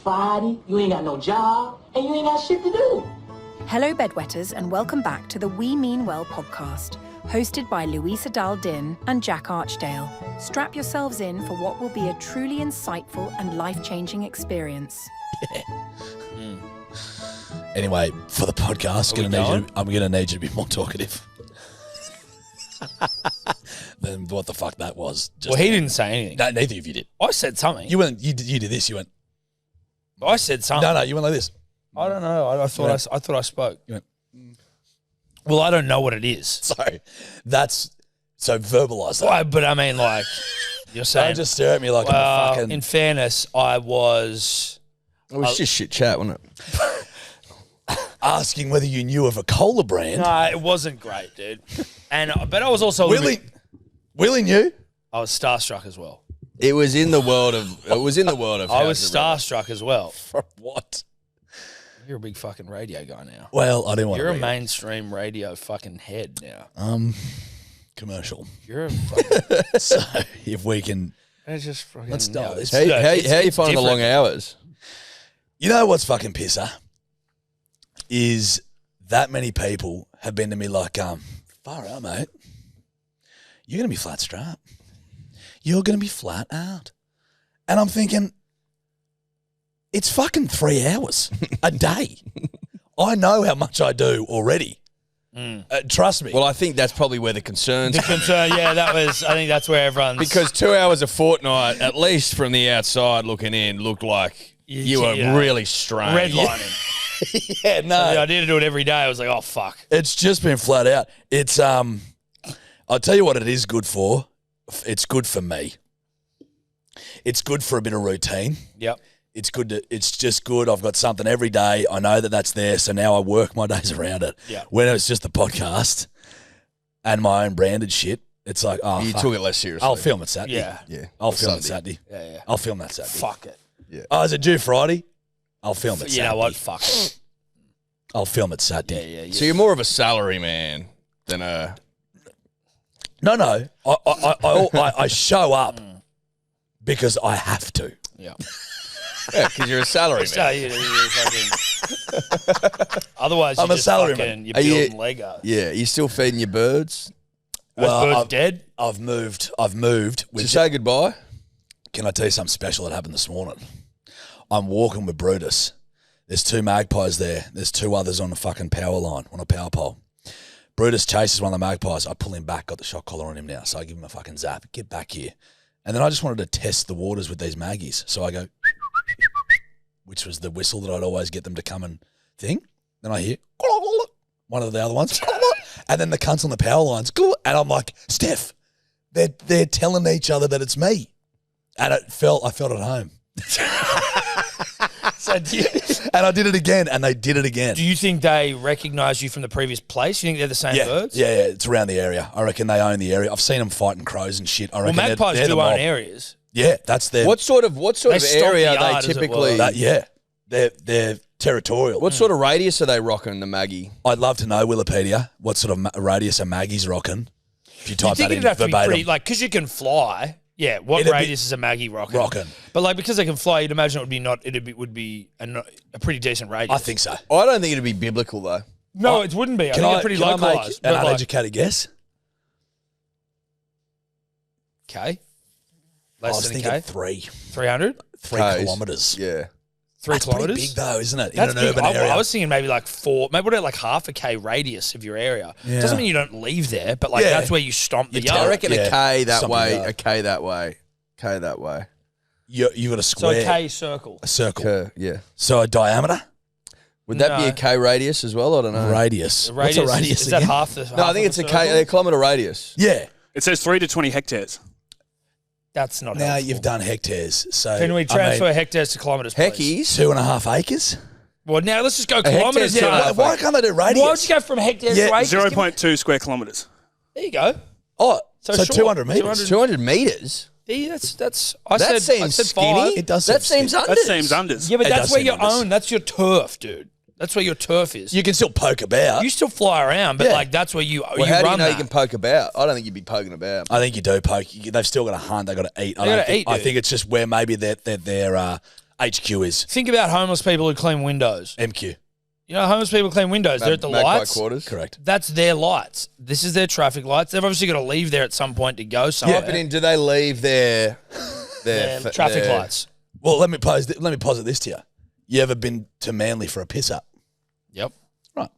Friday, you ain't got no job, and you ain't got shit to do. Hello, bedwetters, and welcome back to the We Mean Well podcast, hosted by Louisa Dal-Din and Jack Archdale. Strap yourselves in for what will be a truly insightful and life-changing experience. Yeah. Anyway, for the podcast, I'm going to need you to be more talkative than what the fuck that was. Well, he didn't say anything. No, neither of you did. I said something. You did this. You went. I said something. No, you went like this. I don't know. I thought I spoke. You went. Well, I don't know what it is. So verbalise that. Well, but I mean, like, you're saying. Don't just stare at me like I'm a fucking. In fairness, I was. It was just shit chat, wasn't it? Asking whether you knew of a cola brand. No, it wasn't great, dude. But I was also. Willie knew. I was starstruck as well. It was in the world of. I was starstruck as well. For what? You're a big fucking radio guy now. Well, I didn't want to. You're a mainstream radio fucking head now. Commercial. You're a fucking. So if we can, Let's start this. How you finding the long hours? You know what's fucking pisser? Is that many people have been to me like, far out, mate. You're going to be flat strap. You're going to be flat out. And I'm thinking, it's fucking 3 hours a day. I know how much I do already. Trust me. Well, I think that's probably where the concerns. I think that's where everyone's. Because 2 hours a fortnight, at least from the outside looking in, looked like you were really strained. Redlining. Yeah, no. So the idea to do it every day, I was like, oh, fuck. It's just been flat out. It's, I'll tell you what it is good for. It's good for me. It's good for a bit of routine. Yep. It's just good. I've got something every day. I know that that's there, so now I work my days around it. Yeah. When it's just the podcast and my own branded shit, it's like, oh, you fuck. took it less seriously. I'll film it Saturday. Yeah. I'll film it Saturday. Yeah. I'll film that Saturday. Fuck it. Yeah. Oh, is it due Friday? I'll film it Saturday. You know what? Fuck it. I'll film it Saturday. Yeah. So you're more of a salary man than a. No. I show up because I have to. Yeah. Yeah, because you're a salary man. Otherwise, I'm a salary man. You're building Lego. Yeah, you still feeding your birds? Those birds dead? I've moved. To say goodbye? Can I tell you something special that happened this morning? I'm walking with Brutus. There's 2 magpies there. There's 2 others on the fucking power line, on a power pole. Brutus chases one of the magpies. I pull him back, got the shock collar on him now. So I give him a fucking zap. Get back here. And then I just wanted to test the waters with these maggies. So I go, which was the whistle that I'd always get them to come and thing. Then I hear one of the other ones. And then the cunts on the power lines. And I'm like, Steph, they're telling each other that it's me. And I felt at home. And I did it again, and they did it again. Do you think they recognise you from the previous place? You think they're the same birds? Yeah, it's around the area. I reckon they own the area. I've seen them fighting crows and shit. I reckon magpies they're do the own mob. areas. Yeah, that's their. What sort of area are they typically? They're territorial. What sort of radius are they rocking, the Maggie? I'd love to know, Wikipedia, what sort of radius are Maggie's rocking. If you type that in verbatim. Because you can fly. Yeah, what radius is a Maggie rocking? But because they can fly, you'd imagine it would be a pretty decent radius. I think so. I don't think it'd be biblical though. No, it wouldn't be. I think it's pretty localized. An uneducated guess? Okay. I was thinking 300? 3 kilometres. Yeah. 3 That's kilometres? pretty big though, isn't it? That's in an urban area. I was thinking maybe like 4, maybe like half a K radius of your area. Yeah. Doesn't mean you don't leave there, but that's where you stomp the yard. I reckon a K that Something way, like a K that way, K that way. You got a So square. a K circle. A circle. K, yeah. So a diameter? Would that be a K radius as well? I don't know. Radius. What's a radius is again? that half the No, I think it's a kilometre radius. Yeah. It says 3 to 20 hectares. That's not Now helpful. you've done hectares. So Can we transfer hectares to kilometres, please? Heckies? 2.5 acres? Well, now let's just go kilometres. Yeah, why can't they do radius? Why would you go from hectares to acres? 0.2 square kilometres. There you go. Oh, So so short. 200 metres. 200 metres? Yeah, that's. That seems skinny. It does That seem seems skinny. unders. That seems unders. Yeah, but It that's does where seem you unders. own. That's your turf, dude. That's where your turf is. You can still poke about. You still fly around, but Yeah. that's where you Well, you how do you run know that. you can poke about? I don't think you'd be poking about. I think you do poke. They've still got to hunt. They've got to eat. They gotta eat, I dude. think it's just where maybe they're HQ is. Think about homeless people who clean windows. MQ. You know, homeless people clean windows. They're at the Magpie lights. quarters. Correct. That's their lights. This is their traffic lights. They've obviously got to leave there at some point to go somewhere. Yeah, but do they leave their Traffic lights. Well, let me posit this to you. You ever been to Manly for a piss up? Yep. Right.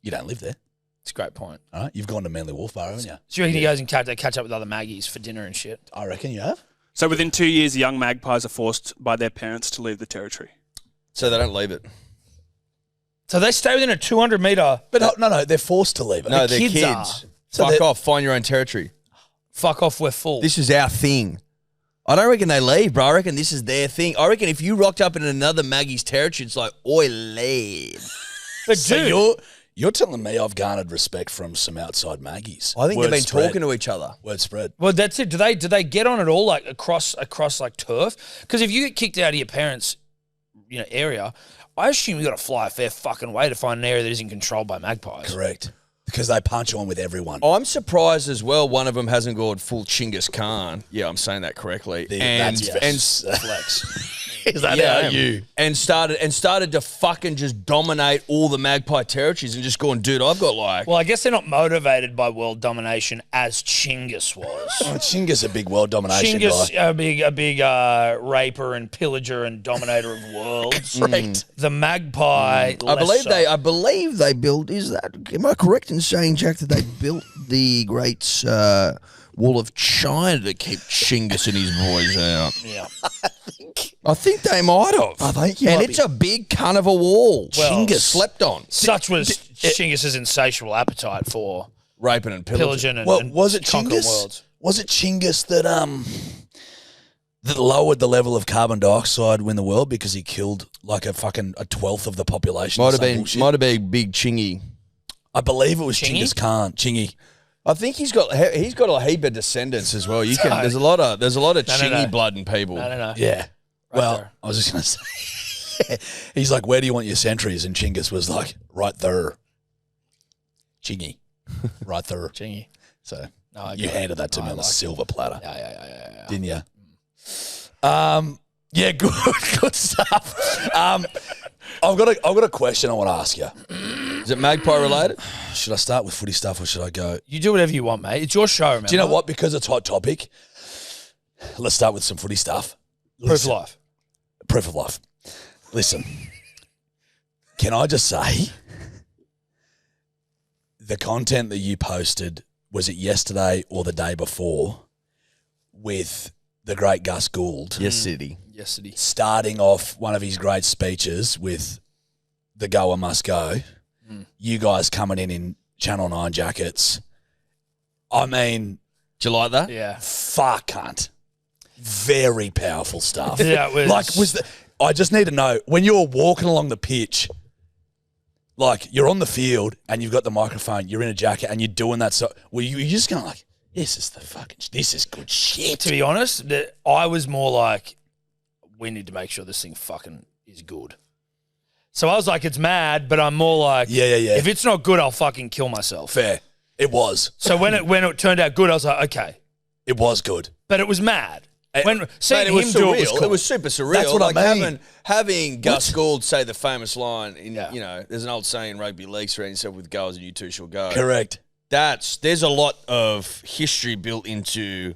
You don't live there. It's a great point. All right. You've gone to Manly Wharf Bar, haven't you? So you reckon he goes and catch up with other Maggies for dinner and shit? I reckon you have. So within 2 years, the young magpies are forced by their parents to leave the territory. So they don't leave it. So they stay within a 200 metre. But no, they're forced to leave it. No, they're kids kids. are. So Fuck they're- off. Find your own territory. Fuck off, we're full. This is our thing. I don't reckon they leave, bro. I reckon this is their thing. I reckon if you rocked up in another Maggie's territory, it's like, oi, leave. But So dude, you're telling me I've garnered respect from some outside Maggies. I think Word they've been spread. talking to each other. Word spread. well, that's it. Do they get on at all, like across like turf? Because if you get kicked out of your parents' area, I assume you got to fly a fair fucking way to find an area that isn't controlled by magpies. Correct. Because they punch on with everyone. I'm surprised as well one of them hasn't gone full Chinggis Khan. Yeah, I'm saying that correctly. That's Flex. Is that yeah, how you? and started to fucking just dominate all the magpie territories and just going, dude, I've got like Well, I guess they're not motivated by world domination as Chinggis was. Oh, Chinggis a big world domination Chinggis, guy. a big raper and pillager and dominator of worlds. Correct. The magpie. I believe they built. Is that? Am I correct in saying, Jack, that they built the great wall of China to keep Chinggis and his boys out? Yeah. I think they might have. I think you and might it's be. a big cunt of a wall. Well, Chinggis slept on, Such was Chinggis's insatiable appetite for raping and pillaging. pillaging and, Well, and was it conquering Chinggis? worlds. Was it Chinggis that lowered the level of carbon dioxide in the world because he killed like a 12th of the population? Might have been big Chingy. I believe it was Chingy? Chinggis Khan. Chingy. I think he's got a heap of descendants as well. You can. There's a lot of Chingy no. blood in people. No. Yeah. Well, there. I was just going to say, he's like, where do you want your sentries? And Chinggis was like, right there. Chingy. Right there. Chingy. So No, I you got it. handed that to No, me I on a like it. silver platter, Yeah. didn't you? Yeah, good stuff. I've got a question I want to ask you. Is it magpie related? Should I start with footy stuff or should I go? You do whatever you want, mate. It's your show, man. Do you know what? Because it's hot topic, let's start with some footy stuff. Proof Listen. of life. Proof of life. Listen, can I just say the content that you posted, was it yesterday or the day before, with the great Gus Gould Yes, City. Yes, it is. starting off one of his great speeches with the goer must go, you guys coming in Channel 9 jackets. I mean, Do you like that? Yeah. fuck, cunt. Very powerful stuff. Yeah, it was. I just need to know, when you're walking along the pitch, like you're on the field and you've got the microphone, you're in a jacket and you're doing that. So, well, you're just going like, this is good shit. To be honest, I was more like, we need to make sure this thing fucking is good. So I was like, it's mad, but I'm more like, Yeah. if it's not good, I'll fucking kill myself. Fair. It was. So when it turned out good, I was like, okay. It was good. But it was mad. When seeing Mate, it him was do surreal. it was cool. It was super surreal. That's what I like mean. Having Gus Gould say the famous line, Yeah. there's an old saying in rugby league, surround yourself with goals and you too shall go. Correct. There's a lot of history built into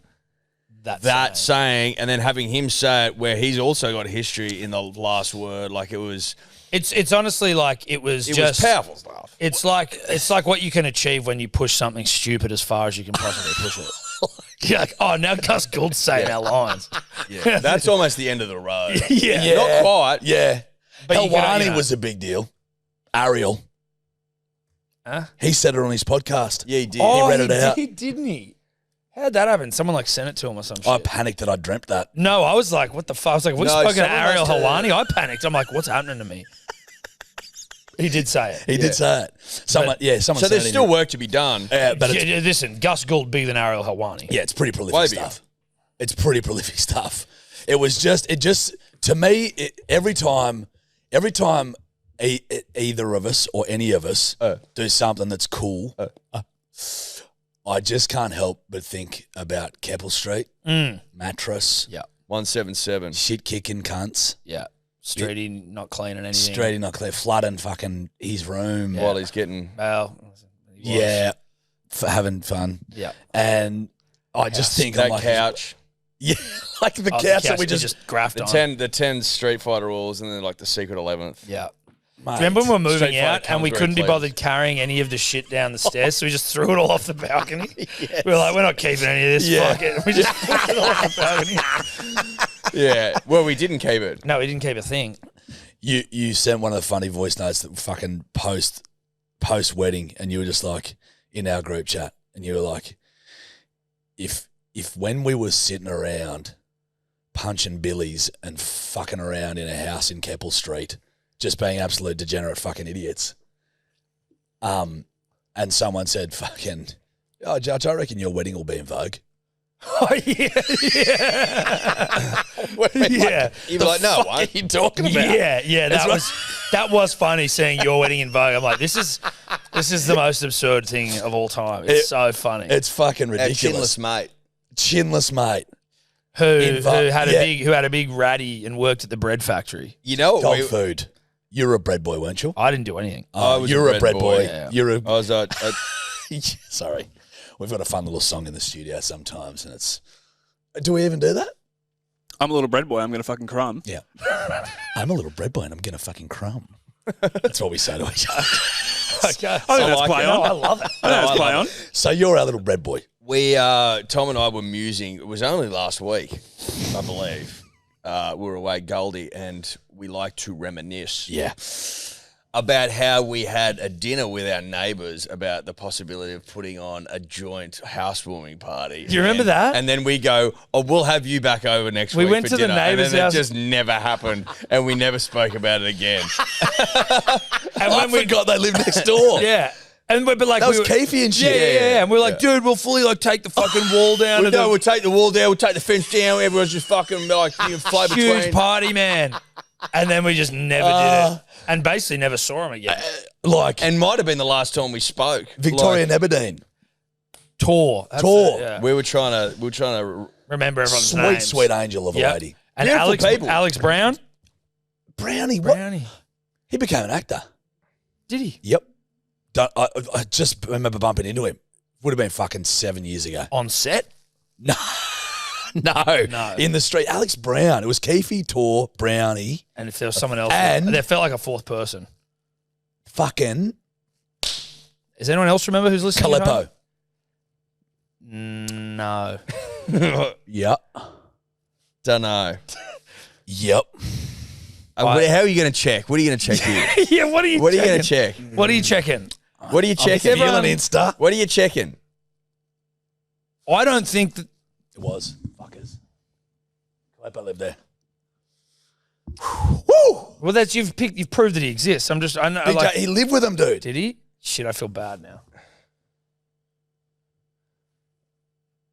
that saying. saying, and then having him say it where he's also got history in the last word. Like it was It's honestly like it was was powerful stuff. It's like what you can achieve when you push something stupid as far as you can possibly push it. You're like, oh, now Gus Gould's saying our lines. Yeah, that's almost the end of the road. Yeah. Not quite. Yeah. But you Helwani gotta, was a big deal. Ariel. Huh? He said it on his podcast. Yeah, he did. Oh, read it out. did, didn't he? How'd that happen? Someone like sent it to him or some shit. I panicked that I dreamt that. No, I was like, what the fuck? I was like, we've No, spoken to someone Ariel must have- Helwani. I panicked. I'm like, what's happening to me? He did say it. He did say it. Someone So said there's it still in- work to be done. Yeah, but it's, Yeah, listen, Gus Gould bigger than Ariel Helwani. yeah, it's pretty prolific Way stuff. It's pretty prolific stuff. To me, every time either of us or any of us do something that's cool, I just can't help but think about Keppel Street, Mattress, Yeah. 177. Shit kicking cunts. Yeah. Streety not cleaning anything. Streety not clear. Flooding fucking his room. While he's getting... Well, Yeah. Having fun. Yeah. And I just think that I'm like... couch. Yeah. Like the couch that we just graphed The on. 10 Street Fighter rules and then like the secret 11th. Yeah. Mate, Remember when we were moving Street Fighter out and comes we very couldn't be clean. bothered carrying any of the shit down the stairs, so we just threw it all off the balcony? We were like, we're not keeping any of this. Yeah. Fuck it. We just threw it all off the balcony. Yeah. Well, we didn't keep it. No, we didn't keep a thing. You sent one of the funny voice notes that fucking post wedding, and you were just like in our group chat, and you were like, if when we were sitting around punching billies and fucking around in a house in Keppel Street, just being absolute degenerate fucking idiots, and someone said, "Fucking, oh, Jarch, I reckon your wedding will be in Vogue." Oh, yeah. Yeah. You'd be like, no, What what? are you talking about? Yeah. That was funny seeing your wedding in Vogue. I'm like, this is the most absurd thing of all time. It's so funny. It's fucking Our ridiculous. chinless mate. Chinless mate. Who Vogue, had a big ratty and worked at the bread factory. You know what? Dog food. You were a bread boy, weren't you? I didn't do anything. I was you a were a bread bread boy. boy. Yeah. You're a I was Sorry. We've got a fun little song in the studio sometimes, and it's... Do we even do that? I'm a little bread boy. I'm going to fucking crumb. Yeah. I'm a little bread boy, and I'm going to fucking crumb. That's what we say to each other. Okay. I think that's like play it. on. I love it. I think that's play on. So you're our little bread boy. We, Tom and I were musing. It was only last week, I believe. We were away Goldie, and we like to reminisce Yeah. about how we had a dinner with our neighbours about the possibility of putting on a joint housewarming party. Do you remember that? And then we go, oh, we'll have you back over next We week went for to the dinner. neighbour's and then house. it just never happened, and we never spoke about it again. And I when we forgot they live next door. yeah. And we're like, That was we were, Keefy and shit. Yeah. And we're like, dude, we'll fully like take the fucking wall down. We'll take the wall down, we'll take the fence down, everyone's just fucking like, you can fly huge between. party, man. And then we just never did it. And basically never saw him again. Like And might have been the last time we spoke. Victoria and Aberdeen. Tour. That's Tour. it, yeah. We were trying to Remember everyone's Sweet, names. sweet angel of a Yep. lady. And Beautiful people. Alex Brown? Brownie, what? Brownie. He became an actor. Did he? Yep. I just remember bumping into him. Would have been fucking 7 years ago. On set? No. No. In the street. Alex Brown. It was Keefy, Tor, Brownie, And if there was someone else, And- there felt like a fourth person. fucking Does anyone else remember who's listening? at home? Calippo. No. Yep. Don't know. Yep. How are you going to check? What are you going to check here? Yeah, what are you What are you going checking? to check? What are you checking? What are you checking? Feeling Insta. What are you checking? I don't think that. It was. Fuckers. Calippo lived there. Woo! Well, that's you've proved that he exists. I know. Like, He lived with him, dude. did he? Shit, I feel bad now.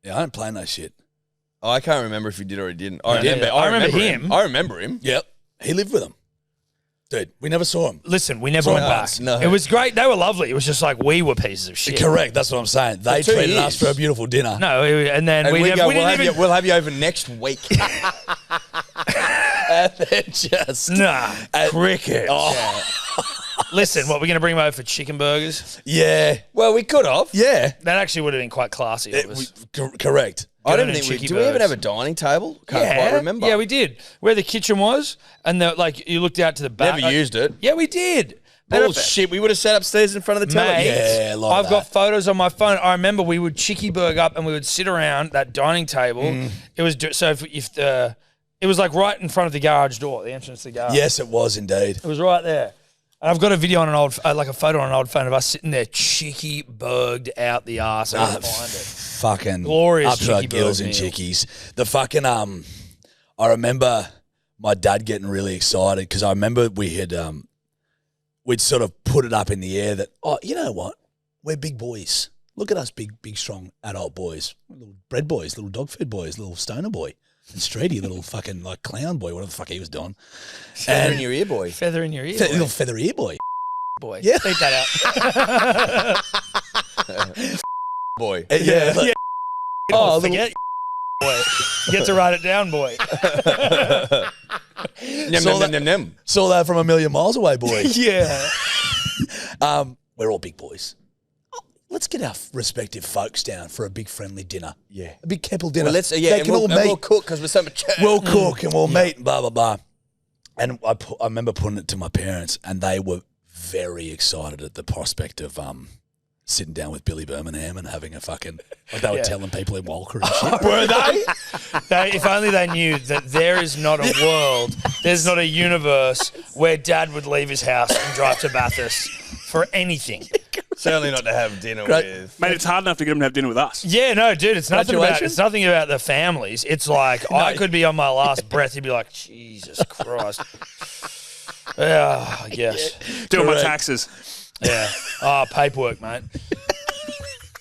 Yeah, I don't play no shit. Oh, I can't remember if he did or he didn't. I remember him. I remember him. Yep. He lived with him. Dude, we never saw him. Listen, we never So went nice. back. No. It was great. They were lovely. It was just like we were pieces of shit. Correct. That's what I'm saying. They For 2 treated years. us for a beautiful dinner. No, and then And we we go, didn't even. we'll have you over next week. And then just... Nah, cricket. Oh. Listen, what, we're going to bring him over for chicken burgers? Yeah. Well, we could have. Yeah. That actually would have been quite classy. Of us. Correct. I don't Good think we cheeky do. We even burgers. have a dining table? Can't quite remember. Yeah, we did. Where the kitchen was, and you looked out to the back. Never used it. Yeah, we did. Bullshit. We would have sat upstairs in front of the Mate, television. Yeah, like I've got that. photos on my phone. I remember we would chickie-burg up and we would sit around that dining table. It was so if it was like right in front of the garage door, the entrance to the garage. Yes, it was indeed. It was right there. And I've got a video on an old, like a photo on an old phone of us sitting there chickie-burged out the arse. I can't find it. Fucking Glorious up to our chicky gills bird in meal. chickies. The fucking I remember my dad getting really excited because I remember we had we'd sort of put it up in the air that, oh, you know what, we're big boys. Look at us, big strong adult boys, little bread boys, little dog food boys, little stoner boy, and Streety, little fucking like clown boy, whatever the fuck he was doing. Feather in your ear, boy. Feather in your ear, Little feather ear boy. boy. Yeah. Beat that out. Boy. Yeah. Yeah. Oh, Forget. boy. You get to write it down, boy. Saw that from a million miles away, boys. Yeah. We're all big boys. Let's get our respective folks down for a big friendly dinner. Yeah. A big Keppel dinner. Well, let's They and can we'll, all and meet. we'll cook because we're so much. We'll cook and we'll meet and blah, blah, blah. And I remember putting it to my parents and they were very excited at the prospect of sitting down with Billy Birmingham and having a fucking, like they were telling people in Walker and shit. Were they? If only they knew that there is not a world, there's not a universe where Dad would leave his house and drive to Bathurst for anything. Certainly not to have dinner with. Mate, it's hard enough to get them to have dinner with us. Yeah, no, dude, it's nothing about the families. It's like I could be on my last breath. He'd be like, Jesus Christ. Yeah, yes. Doing my taxes. Yeah. Oh, paperwork, mate.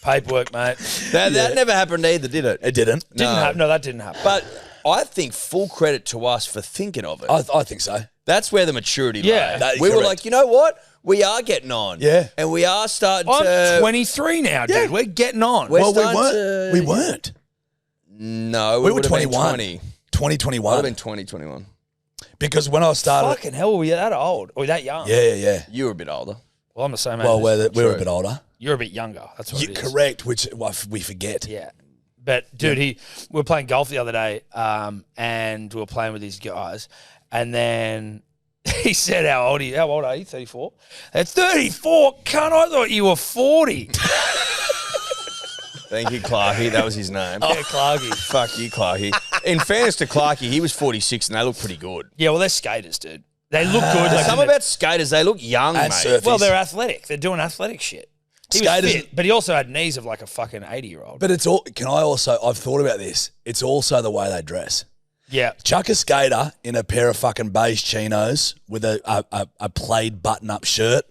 Paperwork, mate. That never happened either, did it? It didn't. Didn't happen. No, that didn't happen. But I think full credit to us for thinking of it. I think so. That's where the maturity Yeah. lies. That is We were correct. like, you know what? We are getting on. Yeah. And we are starting I'm to... 23 now, dude. Yeah. We're getting on. We're Well, we starting weren't. to- We weren't. No, We were would have been 21. 20. 2021. Would have been 2021. Because when I started... Fucking hell, were you that old? Or that young? Yeah. You were a bit older. Well, I'm the same age. Well, as we were a True. bit older. You're a bit younger. That's what You're it is. correct, which we forget. Yeah. But, dude, we were playing golf the other day and we were playing with these guys. And then he said, how old are you? 34? At 34? Cunt, I thought you were 40. Thank you, Clarky. That was his name. Yeah, Clarky. Fuck you, Clarky. In fairness to Clarky, he was 46 and they look pretty good. Yeah, well, they're skaters, dude. They look good. Like, Some about skaters, they look young, And mate. surfers. well, they're athletic. They're doing athletic shit. He was Skaters- fit, but he also had knees of like a fucking 80-year-old. But it's all. I've thought about this. It's also the way they dress. Yeah. Chuck a skater in a pair of fucking beige chinos with a plaid button-up shirt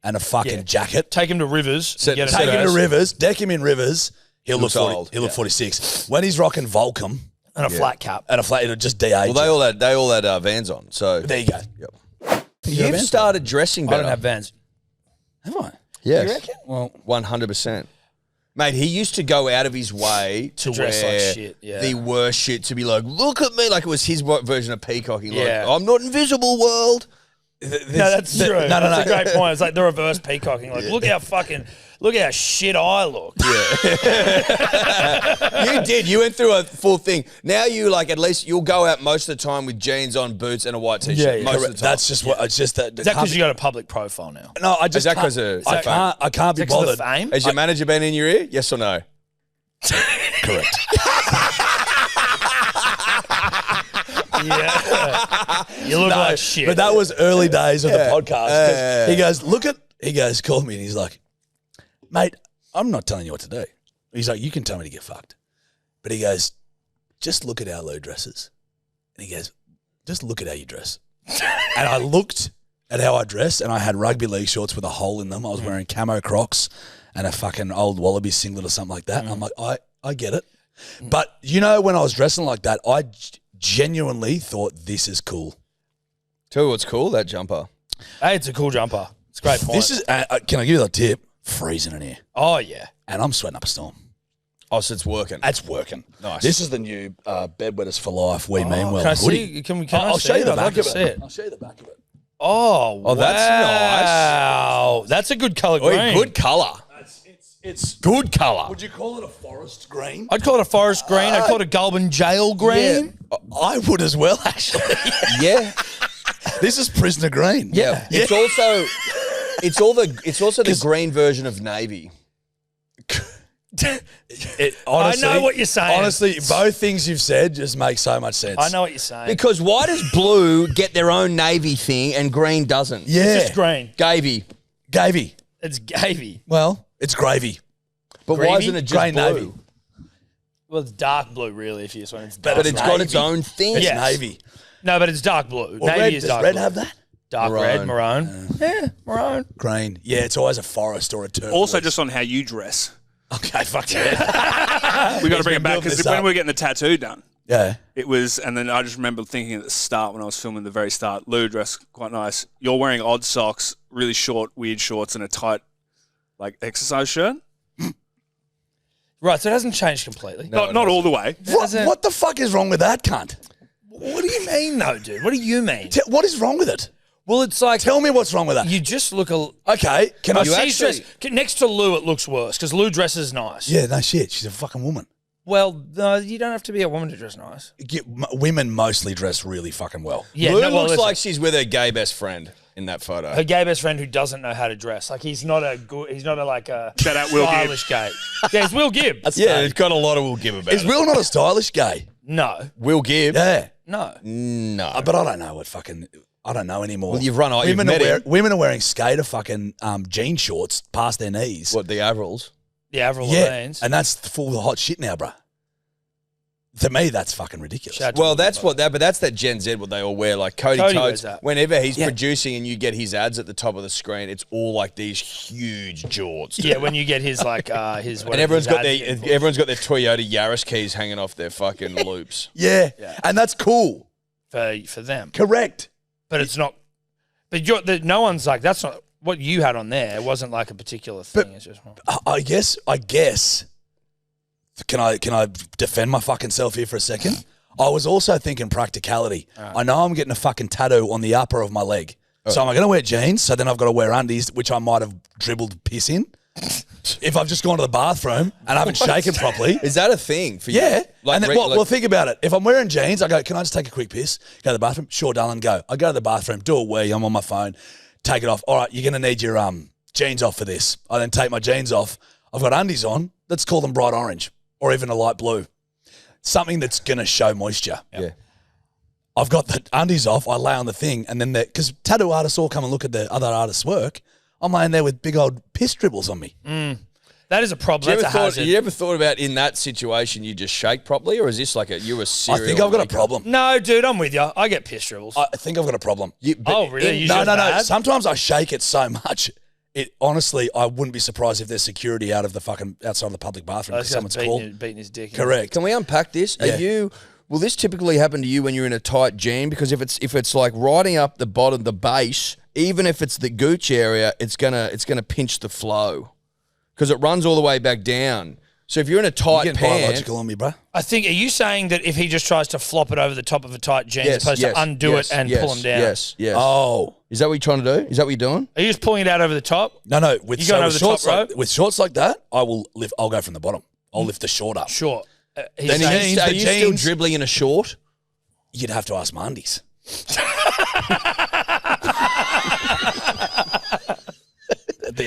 and a fucking jacket. Take him to Rivers. Set- Get take Take him to Rivers. Rivers, deck him in Rivers. He'll look Looks 40, old. He'll look 46. When he's rocking Volcom and a flat cap. and a flat, it'll just de-age. Well, him. they all had Vans on. So There you go. Yep. You have You've started dressing I better. don't have Vans. Have I? Yes. You reckon? Well, 100%. Mate, he used to go out of his way to dress like wear shit, yeah. the worst shit, to be like, look at me, like it was his version of peacocking. Yeah. Like, I'm not invisible, world. No, that's true. No. That's a great point. It's like the reverse peacocking. Like, look how shit I look. You did. You went through a full thing. Now you like at least you'll go out most of the time with jeans on, boots, and a white t-shirt. Yeah, yeah. Most of correct. the time. That's just what. It's just that. Is that because you got a public profile now? No, I just that can't- 'cause of I fame? can't be Is that 'cause bothered. of the fame? Has your manager been in your ear? Yes or no? Correct. Yeah. You look like shit. But that was early days of the podcast. 'Cause Yeah. He goes, called me and he's like, mate, I'm not telling you what to do. He's like, you can tell me to get fucked. But he goes, just look at our low dresses. And he goes, just look at how you dress. And I looked at how I dressed and I had rugby league shorts with a hole in them. I was wearing camo Crocs and a fucking old Wallaby singlet or something like that. And I'm like, I get it. But you know, when I was dressing like that, I genuinely thought this is cool. Tell you what's cool, that jumper. Hey, it's a cool jumper. It's a great point. This is, can I give you a tip? Freezing in here. Oh, yeah. And I'm sweating up a storm. Oh, so it's working. That's working. Nice. This is the new Bedwetters for Life. We mean well. Can I hoodie. see? Can I I'll see show you it? the I'd back like to of see it. I'll show you the back of it. Oh, Oh, that's nice. wow. That's a good colour green. Oi, good colour. It's Good colour. Would you call it a forest green? I'd call it a forest green. I'd call it a Goulburn jail green. I would as well, actually. Yeah. This is prisoner green. Yeah. It's also the green version of navy. Honestly, I know what you're saying. Honestly, both things you've said just make so much sense. I know what you're saying. Because why does blue get their own navy thing and green doesn't? Yeah. It's just green. Gavy. Gravy. It's gavy. Well, it's gravy. But why Gravy? isn't it just Grey blue? navy. Well, it's dark blue, really, if you just want it's dark But it's got its Navy. own thing. It's Yes. navy. No, but it's dark blue. Or Navy red. is Does dark red blue. have that? Dark red, maroon. Yeah, maroon. Green. Yeah, it's always a forest or a turquoise. Also, just on how you dress. Okay, fuck yeah. We got to bring it back building because this when up. we were getting the tattoo done, Yeah. it was, and then I just remember thinking at the start when I was filming the very start, Lou dressed quite nice. You're wearing odd socks, really short, weird shorts, and a tight, like exercise shirt. Right, so it hasn't changed completely. Not all the way. What the fuck is wrong with that cunt? What do you mean, though, dude? What do you mean? What is wrong with it? Well, it's like Tell me what's wrong with that. you just look a. Okay, can I See, actually? next to Lou, it looks worse because Lou dresses nice. Yeah, no shit. She's a fucking woman. Well, no, you don't have to be a woman to dress nice. Women mostly dress really fucking well. Yeah, Lou no, well, looks listen, like she's with her gay best friend in that photo. her gay best friend who doesn't know how to dress. Like he's not a good. He's not a like a Shout out Will stylish gay. Yeah, it's Will Gibb. Yeah, it's got a lot of Will Gibb about Is it. Will not a stylish gay? No, Will Gibb? Yeah. no. No. But I don't know what fucking. I don't know anymore. Well, you've run out. You've Women met are, him. women are wearing skater fucking jean shorts past their knees. What, the Avrils? The Avril Yeah, Lavigne's. and that's full of hot shit now, bruh. To me, that's fucking ridiculous. Shout out to Well, Will that's Gibb, what that, but that's that Gen Z what they all wear. Like Cody wears Coates, that. whenever he's Yeah. producing and you get his ads at the top of the screen, it's all like these huge jorts. Yeah, when you get his like his. And everyone's got their ads Toyota Yaris keys hanging off their fucking loops. Yeah, and that's cool. for them, Correct. but it's not. But no one's like that's not what you had on there. It wasn't like a particular thing. It's just I guess. Can I defend my fucking self here for a second? I was also thinking practicality. I know I'm getting a fucking tattoo on the upper of my leg. So am I going to wear jeans? So then I've got to wear undies, which I might have dribbled piss in. If I've just gone to the bathroom and I haven't shaken properly. Is that a thing for you? Yeah. Like, And then, well, think about it. If I'm wearing jeans, I go, can I just take a quick piss? Go to the bathroom? Sure, darling, go. I go to the bathroom, do a wee, I'm on my phone, take it off. All right, you're going to need your jeans off for this. I then take my jeans off. I've got undies on. Let's call them bright orange or even a light blue. Something that's going to show moisture. Yeah. I've got the undies off. I lay on the thing, and then because tattoo artists all come and look at the other artists' work, I'm laying there with big old piss dribbles on me. that is a problem. That's a hazard. You ever thought about in that situation you just shake properly, or is this like you were serial? I think I've got a maker? problem. No, dude, I'm with you. I get piss dribbles. I think I've got a problem. Oh, really? You No. just bad? Sometimes I shake it so much. It honestly, I wouldn't be surprised if there's security out of the fucking outside of the public bathroom because someone's called. beating his dick. Correct. Can we unpack this? Yeah. Will this typically happen to you when you're in a tight jean? Because if it's like riding up the bottom, the base, even if it's the gooch area, it's gonna pinch the flow because it runs all the way back down. So if you're in a You're tight getting pant, biological on me, bro. I think. Are you saying that if he just tries to flop it over the top of a tight jean, as opposed to undo it and pull him down? Yes. Oh. Is that what you're trying to do? Is that what you're doing? Are you just pulling it out over the top? No. With, You going over the shorts top rope? with shorts like that, I'll go from the bottom. I'll lift the short up. Sure. He's Then saying- Are you still jeans- dribbling in a short? You'd have to ask my undies.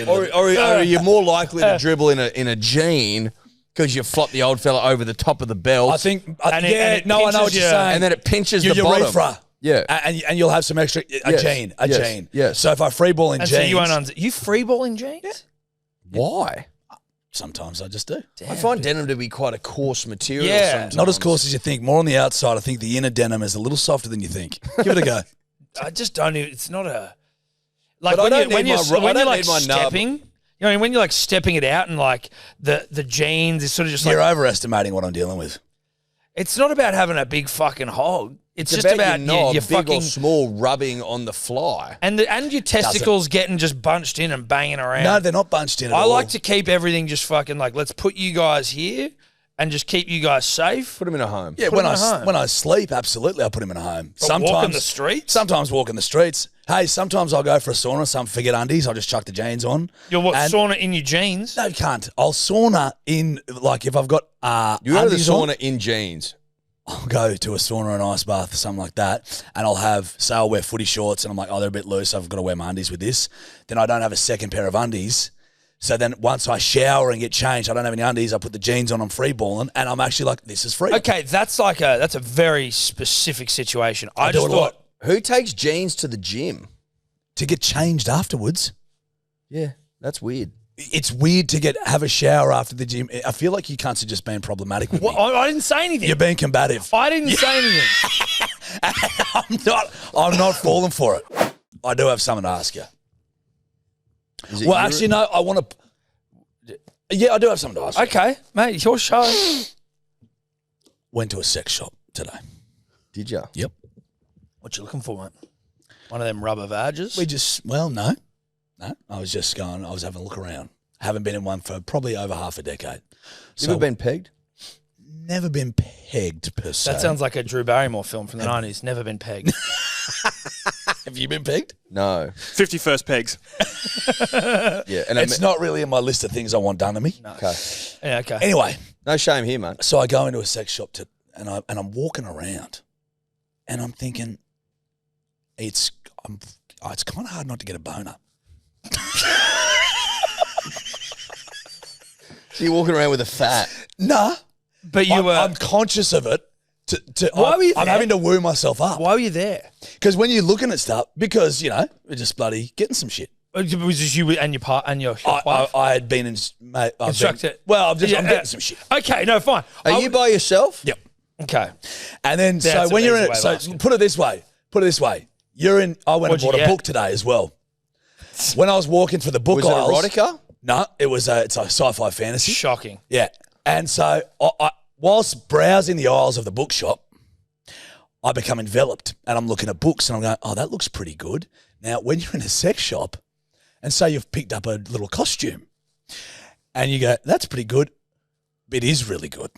Or are you more likely to dribble in a jean because you flop the old fella over the top of the belt? I think. And it I know what pinches you're your- saying. and then it pinches your the bottom. urethra. Yeah. And you'll have some extra a Yes. jean. Yes. So if I free ball in And jeans, so you won't you freeballing jeans? Why? sometimes I just do. I find denim to be quite a coarse material. Yeah. sometimes. Not as coarse as you think. More on the outside. I think the inner denim is a little softer than you think. Give it a go. I just don't. It's not a like But I when don't you're need my- I when you're don't like need my nub. stepping. You know, what I mean? When you're like stepping it out and like the jeans is sort of just like You're overestimating what I'm dealing with. it's not about having a big fucking hog. It's just your about knob, your big fucking or small, rubbing on the fly. and your testicles getting just bunched in and banging around. No, they're not bunched in at I all. like to keep everything just fucking like let's put you guys here and just keep you guys safe. Put them in a home. Yeah, put when him at home. when I sleep, absolutely, I put him in a home. But walking the streets? Sometimes walking the streets. Hey, sometimes I'll go for a sauna. Some forget undies. I'll just chuck the jeans on. You'll what And- sauna in your jeans? No, you can't. I'll sauna in like if I've got You go to the undies on, sauna in jeans. I'll go to a sauna or an ice bath or something like that, and I'll wear footy shorts, and I'm like, oh, they're a bit loose. I've got to wear my undies with this. Then I don't have a second pair of undies. So then once I shower and get changed, I don't have any undies. I put the jeans on. I'm free balling, and I'm actually like, this is free. Okay, that's a very specific situation. I do just it a lot. thought Who takes jeans to the gym? To get changed afterwards. Yeah, that's weird. It's weird to have a shower after the gym. I feel like you cunts are just being problematic with well, me. I didn't say anything. You're being combative. I didn't say anything. I'm not falling for it. I do have something to ask you. Is it Well, urine? actually, no. I want to. Yeah, I do have something to ask you. Okay, mate, it's your show. Went to a sex shop today. Did you? Yep. What you looking for, mate? One of them rubber vages? We just, well, no. I was just going, I was having a look around. Haven't been in one for probably over half a decade. You ever been pegged? Never been pegged per se. That sounds like a Drew Barrymore film from the 90s. Never been pegged. Have you been pegged? No. 51st pegs. Yeah, and It's not really in my list of things I want done to me. No. Okay. Yeah, okay. Anyway, No shame here, mate. so I go into a sex shop and I'm walking around, and I'm thinking, it's kind of hard not to get a boner. So you're walking around with a fat. Nah, But you were. I'm conscious of it. Why were you I'm there? having to woo myself up. Why were you there? Because when you're looking at stuff, because, we're just bloody getting some shit. Was just you and your I wife? had been mate, I've Instructed. I'm Yeah, getting some shit. Okay, no, fine. Are you by yourself? Yep. Okay. And then, That's so when an you're easy in way it, of so asking. put it this way. I went What'd and you bought a get? book today as well. When I was walking for the book Was it aisles. erotica? No, it's a sci-fi fantasy. Shocking. Yeah. And so I whilst browsing the aisles of the bookshop, I become enveloped and I'm looking at books and I'm going, oh, that looks pretty good. Now, when you're in a sex shop and say you've picked up a little costume and you go, that's pretty good, it is really good.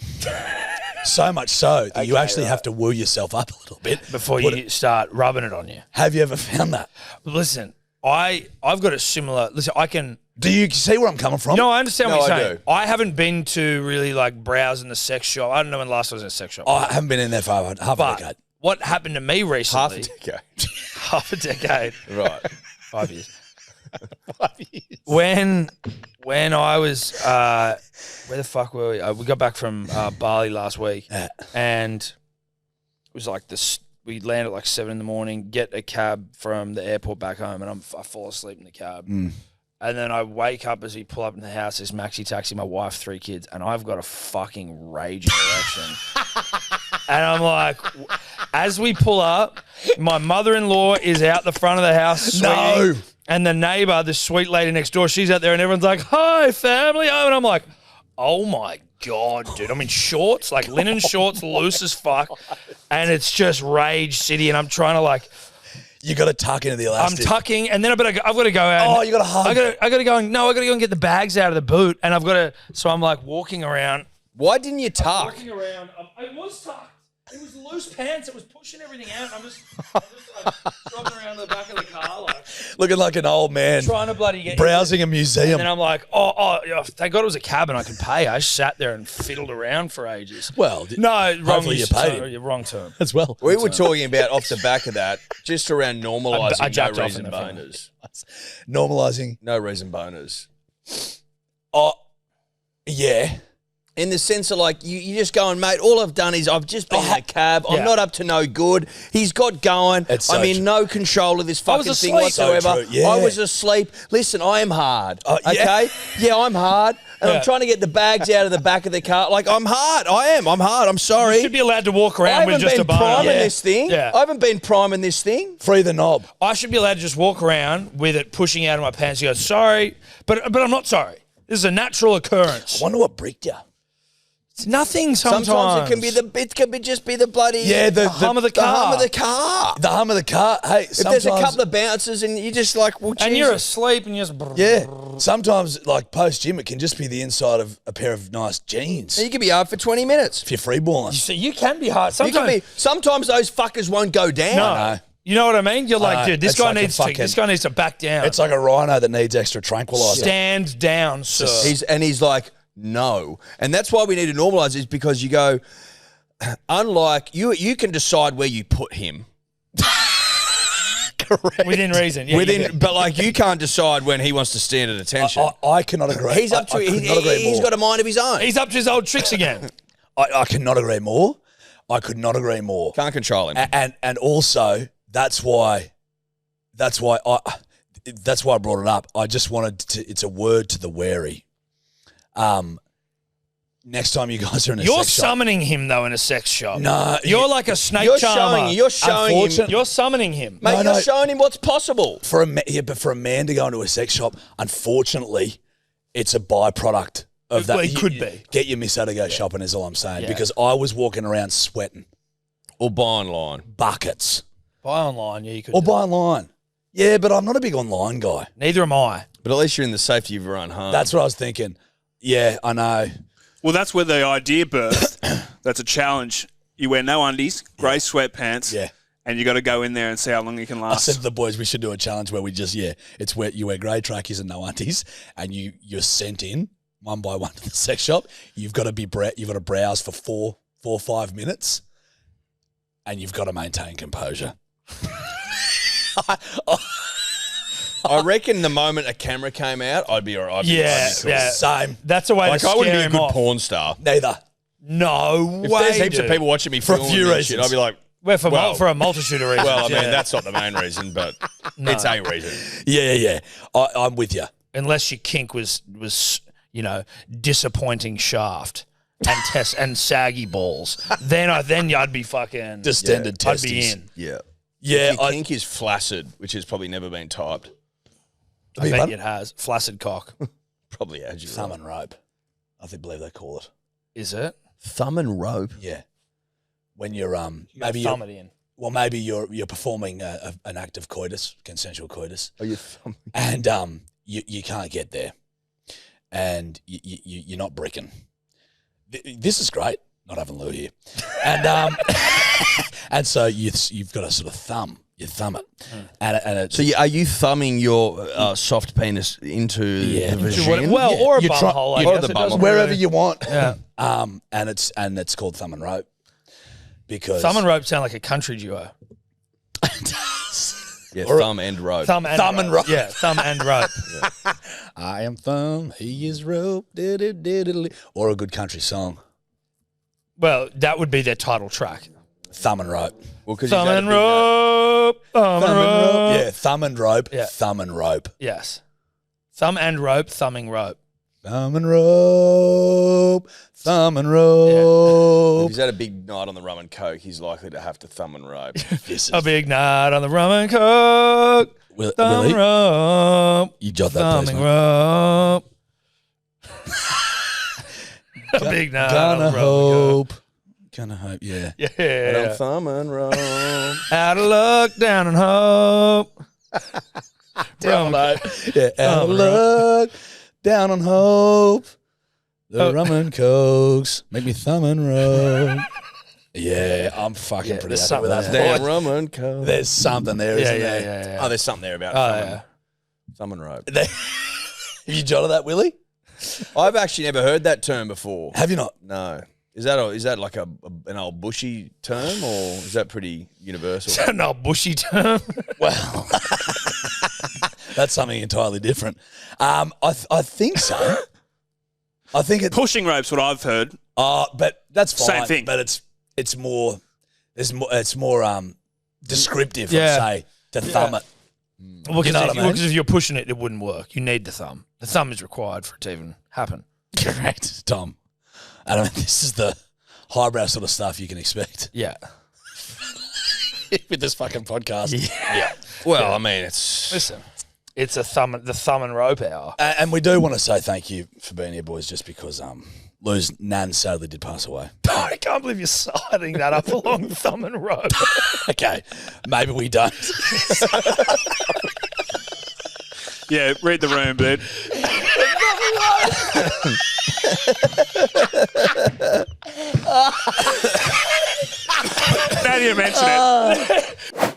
So much so that you actually have to woo yourself up a little bit. Before you start rubbing it on you. Have you ever found that? Listen, I've got a similar. Listen, I can. Do you see where I'm coming from? No, I understand what No, you're I saying. do. I haven't been to really like browse in the sex shop. I don't know when last I was in a sex shop. I haven't been in there for half a but decade. what happened to me Half a recently? decade. Half a decade. Right. 5 years. 5 years. When I was where the fuck were we? We got back from Bali last week, and it was like this. We land at like 7 a.m, get a cab from the airport back home, and I fall asleep in the cab. And then I wake up as we pull up in the house, this maxi taxi, my wife, 3 kids, and I've got a fucking raging erection. And I'm like, as we pull up, my mother-in-law is out the front of the house sweeting, No. and the neighbour, the sweet lady next door, she's out there, and everyone's like, hi, family. And I'm like, oh my God, dude. I'm in shorts, like linen shorts, loose as fuck. And it's just rage city. And I'm trying to like, You got to tuck into the I'm elastic. tucking, and then I've got to go out. Oh, you got to hug. I got to go and get the bags out of the boot. And I've got to, so I'm like walking around. Why didn't you tuck? Walking around. It was tucked. It was loose pants. It was pushing everything out. I'm just like driving around the back of the car, like Looking like an old man. trying to bloody get Browsing a And museum. then I'm like, yeah, thank God it was a cab and I could pay. I sat there and fiddled around for ages. Well, No, wrong. hopefully you paid him. You're wrong term. as well. We were talking about off the back of that, just around normalising I jacked no off reason in the film. boners. Normalising. No reason boners. Oh, yeah. In the sense of like, you just going, mate, all I've done is I've just been in a cab. I'm Yeah. not up to no good. He's got going. It's so I'm in true. no control of this I was fucking thing asleep. whatsoever. So true, yeah. I was asleep. Listen, I am hard. Yeah. Okay? Yeah, I'm hard. And Yeah. I'm trying to get the bags out of the back of the car. Like, I'm hard. I am. I'm hard. I'm sorry. You should be allowed to walk I around with haven't just a been boner. priming Yeah. this thing. Yeah. I haven't been priming this thing. Free the knob. I should be allowed to just walk around with it pushing out of my pants. You go, sorry, but I'm not sorry. This is a natural occurrence. I wonder what bricked you. It's nothing sometimes. Sometimes it can be just be the bloody Yeah, the hum of the the car. hum of the car. The hum of the car. Hey, If there's a couple of bounces and you just like, well, And you're Jesus. asleep and you're just... yeah. Sometimes, like post gym, it can just be the inside of a pair of nice jeans. You could be up for 20 minutes. If you're freeballing. So you can be hard. You could be. Sometimes those fuckers won't go down. No. know. You know what I mean? You're like, know. dude, this It's guy like a needs fucking- this guy needs to back down. It's like a rhino that needs extra tranquilizer. Stand down, sir. He's like, no. And that's why we need to normalise is because you go, unlike, you can decide where you put him. Correct. Within reason. Yeah, you do. But like you can't decide when he wants to stand at attention. I cannot agree. He's up to I could he, not agree he's more. got a mind of his own. He's up to his old tricks again. I cannot agree more. I could not agree more. Can't control him. And also that's why I brought it up. I just wanted to. It's a word to the wary. Next time you guys are in a You're sex shop, summoning him though in a sex shop. No, You're like a snake You're charmer. showing him. Unfortunate- You're summoning him. Mate, No, you're no. showing him what's possible. but for a man to go into a sex shop, unfortunately, it's a byproduct of that. Well, it could be. Get your miss out to go shopping is all I'm saying. Yeah. Because I was walking around sweating Or buy online. buckets Buy online, yeah, you could. or do buy online. Yeah, but I'm not a big online guy. that. Neither am I. But at least you're in the safety of your own home. That's what I was thinking. Yeah, I know. Well, that's where the idea birthed. That's a challenge. You wear no undies, grey sweatpants, and you got to go in there and see how long you can I last. said to the boys, we should do a challenge where we just, it's where you wear grey trackies and no undies, and you're sent in one by one to the sex shop. You've got to browse for 4 or 5 minutes, and you've got to maintain composure. I reckon the moment a camera came out, I'd be all right. Yeah. Same. That's a way Like, to I scare wouldn't be a him good off. porn star. Neither. No If way, there's heaps of dude. people watching me For a film few this shit, reasons. I'd be like, Well, for a multitude of reasons. well, I mean, yeah. that's not the main reason, but it's a reason. Yeah. I'm with you. Unless your kink was disappointing shaft and saggy balls, then I'd be fucking Distended I'd testes. be in. Yeah. Yeah, If your kink is flaccid, which has probably never been typed. I bet it has flaccid cock. Probably has. You're Thumb right. and rope. I believe they call it. Is it? Thumb and rope. Yeah. When you're Maybe thumb it in. well, maybe you're performing an act of coitus, consensual coitus, Oh, you thumb. and you can't get there, and you're not bricking. This is great. Not having Lou here, and and so you've got a sort of thumb. You thumb it, and it's, So are you thumbing your soft penis into the vagina? Or a You bum try- hole. I you- guess. or the It bum doesn't hole. wherever really- you want. Yeah. And it's called thumb and rope because Thumb and rope sound like a country duo. Yeah, thumb and rope. Thumb and rope. Yeah, thumb and rope. I am thumb, he is rope, or a good country song. Well, that would be their title track. Thumb and rope. Well, 'cause Thumb he's had a and big rope. Thumb and rope. Yeah, thumb and rope. Yeah. Thumb and rope. Yes. Thumb and rope, thumbing rope. Thumb and rope. Thumb and rope. If he's had a big night on the rum and coke, he's likely to have to thumb and rope. This is A big night on the rum and coke. Thumb Willie, rope. you jot that please, Thumbing mate. rope. A big night on Gonna the rum and coke. hope. Gonna hope, yeah. But Yeah. I'm thumb and rope. Out of luck, down and hope. Rum and Yeah, out of luck, down on hope. The rum and cokes make me thumb and rope. Yeah, I'm fucking pretty there's happy with that. something Damn voice. rum and coke. There's something there, Yeah, isn't yeah, there? yeah. Oh, there's something there about Oh, thumb and rope. Have you jotted that, Willie? I've actually never heard that term before. Have you not? No. Is that like an old bushy term, or is that pretty universal? Is that an old bushy term? Well, that's something entirely different. I think so. I think it's Pushing rope's what I've heard. but that's fine. Same thing. But it's more descriptive. Yeah. Let's say to thumb it. Well, You know what I mean? because if you're pushing it, it wouldn't work. You need the thumb. The thumb is required for it to even happen. Correct, Tom. And I mean, this is the highbrow sort of stuff you can expect Yeah. with this fucking podcast. Well, I mean, it's Listen, it's the thumb and rope hour. And we do want to say thank you for being here, boys, just because Lou's nan sadly did pass away. I can't believe you're siding that up along thumb and rope. Okay, maybe we don't. Yeah, read the room, dude. Now you mention it.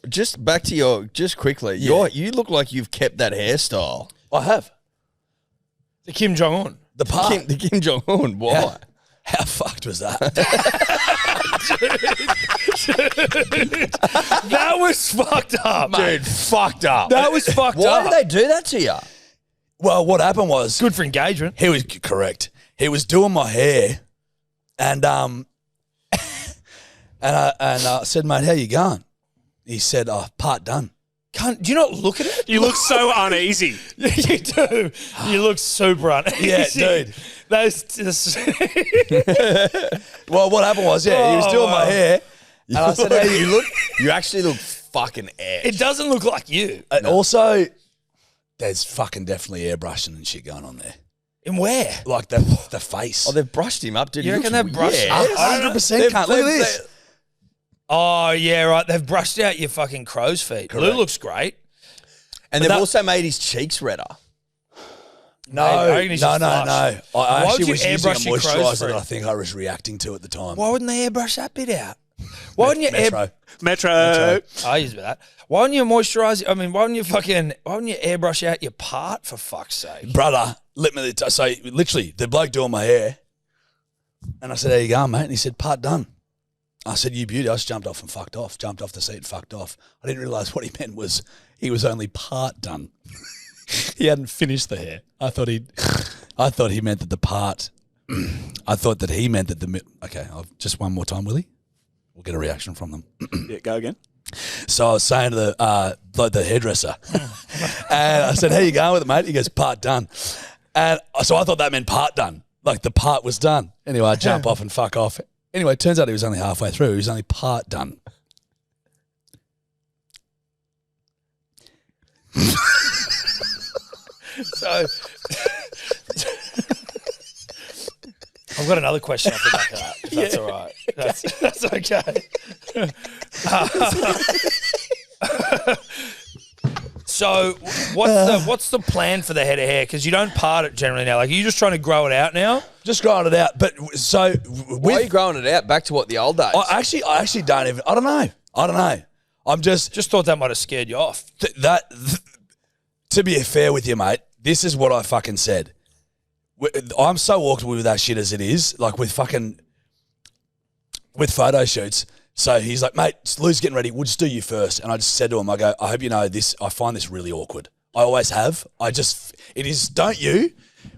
just back to just quickly. Yeah. You look like you've kept that hairstyle. I have. The Kim Jong Un. The part. The Kim Jong Un. Why? Yeah. How fucked was that? That was fucked up, Dude, fucked up. That was fucked Why up. did they do that to you? Well, what happened was Good for engagement. he was correct. He was doing my hair, and and I said, "Mate, how you going?" He said, "Oh, part done." Can't, do you not look at it? You look so uneasy. You do. You look super uneasy. Yeah, dude. Those just Well, what happened was, he was Oh, doing my wow. hair, and I said, "How you look?" You actually look fucking ass. it doesn't look like you. And also, there's fucking definitely airbrushing and shit going on there, In where? like the face. Oh, they've brushed him up, dude. You He reckon looks they've brushed yeah. him up? 100%. Can't look at this. Oh yeah, right. They've brushed out your fucking crow's feet. Lou Correct. looks great. And they've also made his cheeks redder. No. I think he's just flush. I Why would actually you was using a airbrush your crow's moisturiser feet? that I think I was reacting to at the time. Why wouldn't they airbrush that bit out? Why wouldn't you Metro. I use that. Why wouldn't you moisturise? I mean, why wouldn't you airbrush out your part for fuck's sake? Brother, so literally, the bloke doing my hair, and I said, how you going, mate? And he said, part done. I said, you beauty. I just jumped off and fucked off. Jumped off the seat and fucked off. I didn't realise what he meant was he was only part done. He hadn't finished the hair. I thought he meant that the part. I thought that he meant that the. Okay, just one more time, Willie. We'll get a reaction from them. Yeah, go again. So I was saying to the hairdresser, and I said, how you going with it, mate? He goes, part done. And so I thought that meant part done, like the part was done. Anyway, I jump off and fuck off. Anyway, it turns out he was only halfway through. He was only part done. So I've got another question off the back of that, if that's all right. That's okay. So what's the plan for the head of hair? Because you don't part it generally now. Like, are you just trying to grow it out now? Just growing it out. But so Why are you growing it out back to what the old days? I actually don't even. I don't know. I'm just thought that might have scared you off. To be fair with you, mate, this is what I fucking said. I'm so awkward with that shit as it is, like with photo shoots. So he's like, mate, Lou's getting ready. We'll just do you first. And I just said to him, I go, I hope you know this. I find this really awkward. I always have. It is, don't you?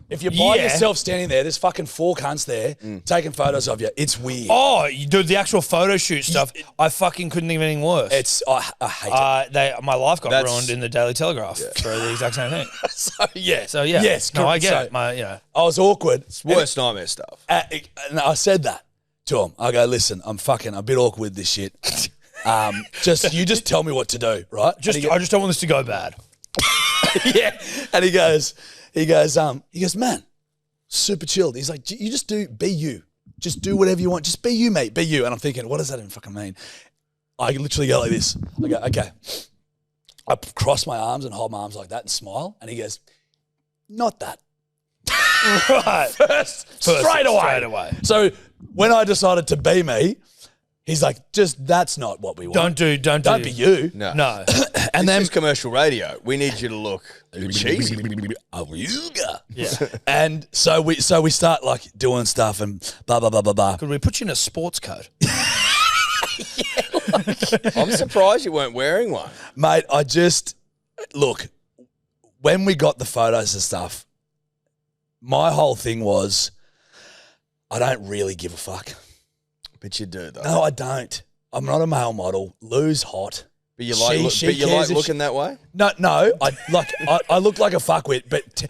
If you're by yourself standing there, there's fucking 4 cunts there taking photos of you. It's weird. Oh, you do the actual photo shoot stuff. I fucking couldn't think of anything worse. I hate it. My life got ruined in the Daily Telegraph for the exact same thing. So yeah. Yes. No, I get so, it. I was awkward. It's worst nightmare stuff. And I said that to him. I go, listen, I'm fucking a bit awkward with this shit. You just tell me what to do, right? I just don't want this to go bad. Yeah. And he goes, man, super chilled. He's like, you just be you. Just do whatever you want. Just be you, mate. Be you. And I'm thinking, what does that even fucking mean? I literally go like this. I go, okay. I cross my arms and hold my arms like that and smile. And he goes, not that. Right. First, straight away. So when I decided to be me, he's like, that's not what we want. Don't be you. No. And then this is commercial radio. We need you to look cheesy. Yeah. And so we start like doing stuff and blah blah blah blah blah. Could we put you in a sports coat? I'm surprised you weren't wearing one. Mate, look, when we got the photos and stuff, my whole thing was, I don't really give a fuck. But you do, though. No, I don't. I'm not a male model. Lou's hot. But you like looking that way? No. I look like a fuckwit, but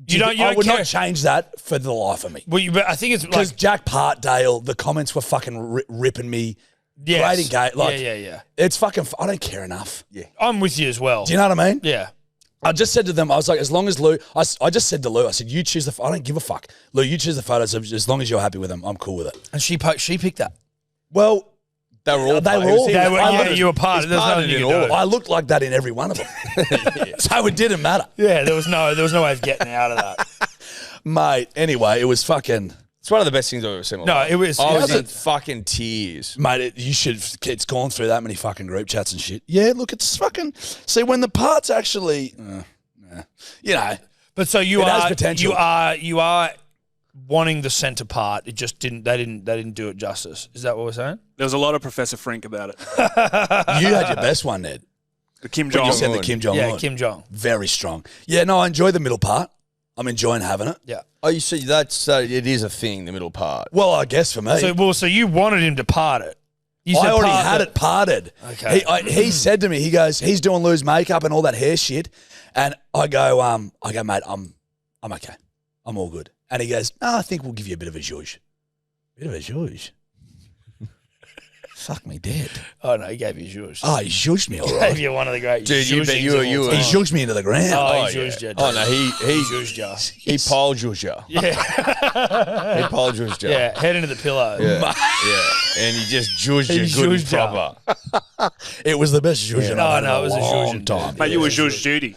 I would not change that for the life of me. Well, but I think it's because like Jack Partdale, the comments were fucking ripping me. yes. Grading gate. Like, yeah. It's fucking. I don't care enough. Yeah, I'm with you as well. Do you know what I mean? Yeah. I just said to them, I was like, as long as Lou, I just said to Lou, I said, you choose I don't give a fuck. Lou, you choose the photos. As long as you're happy with them, I'm cool with it. And she picked that. Well, they were all. You were part of it. I looked like that in every one of them. So it didn't matter. Yeah, there was no way of getting out of that. Mate, anyway, it was fucking. It's one of the best things I've ever seen. It was. I was in fucking tears. Mate, it's gone through that many fucking group chats and shit. Yeah, look, it's fucking. See, when the parts actually. But so it has potential. You are wanting the centre part. It just didn't. They didn't do it justice. Is that what we're saying? There was a lot of Professor Frink about it. You had your best one, Ned. The Kim When Jong. you said the Kim Jong. Yeah, Kim Jong. Very strong. Yeah, no, I enjoy the middle part. I'm enjoying having it. Yeah. Oh, you see, it is a thing, the middle part. Well, I guess for me. So you wanted him to part it. I already had it parted. Okay. He said to me, he goes, he's doing Lou's makeup and all that hair shit, and I go, mate, I'm okay, I'm all good. And he goes, I think we'll give you a bit of a zhuzh. Bit of a zhuzh. Fuck me dead. Oh, no, he gave you zhuzh. Oh, he zhuzhed me all He right. gave you one of the great Dude, you bet you were- He zhuzhed me into the ground. Oh, he zhuzhed you. Oh, no, he zhuzhed you. he pole zhuzhed you. Yeah. He pole zhuzhed you. Yeah, head into the pillow. Yeah. And he just zhuzhed you He good and zhuzhed ya. Oh, proper. It was the best zhuzhing No, I've had no, it in was a a long zhuzhing, time. Mate, you were George Judy.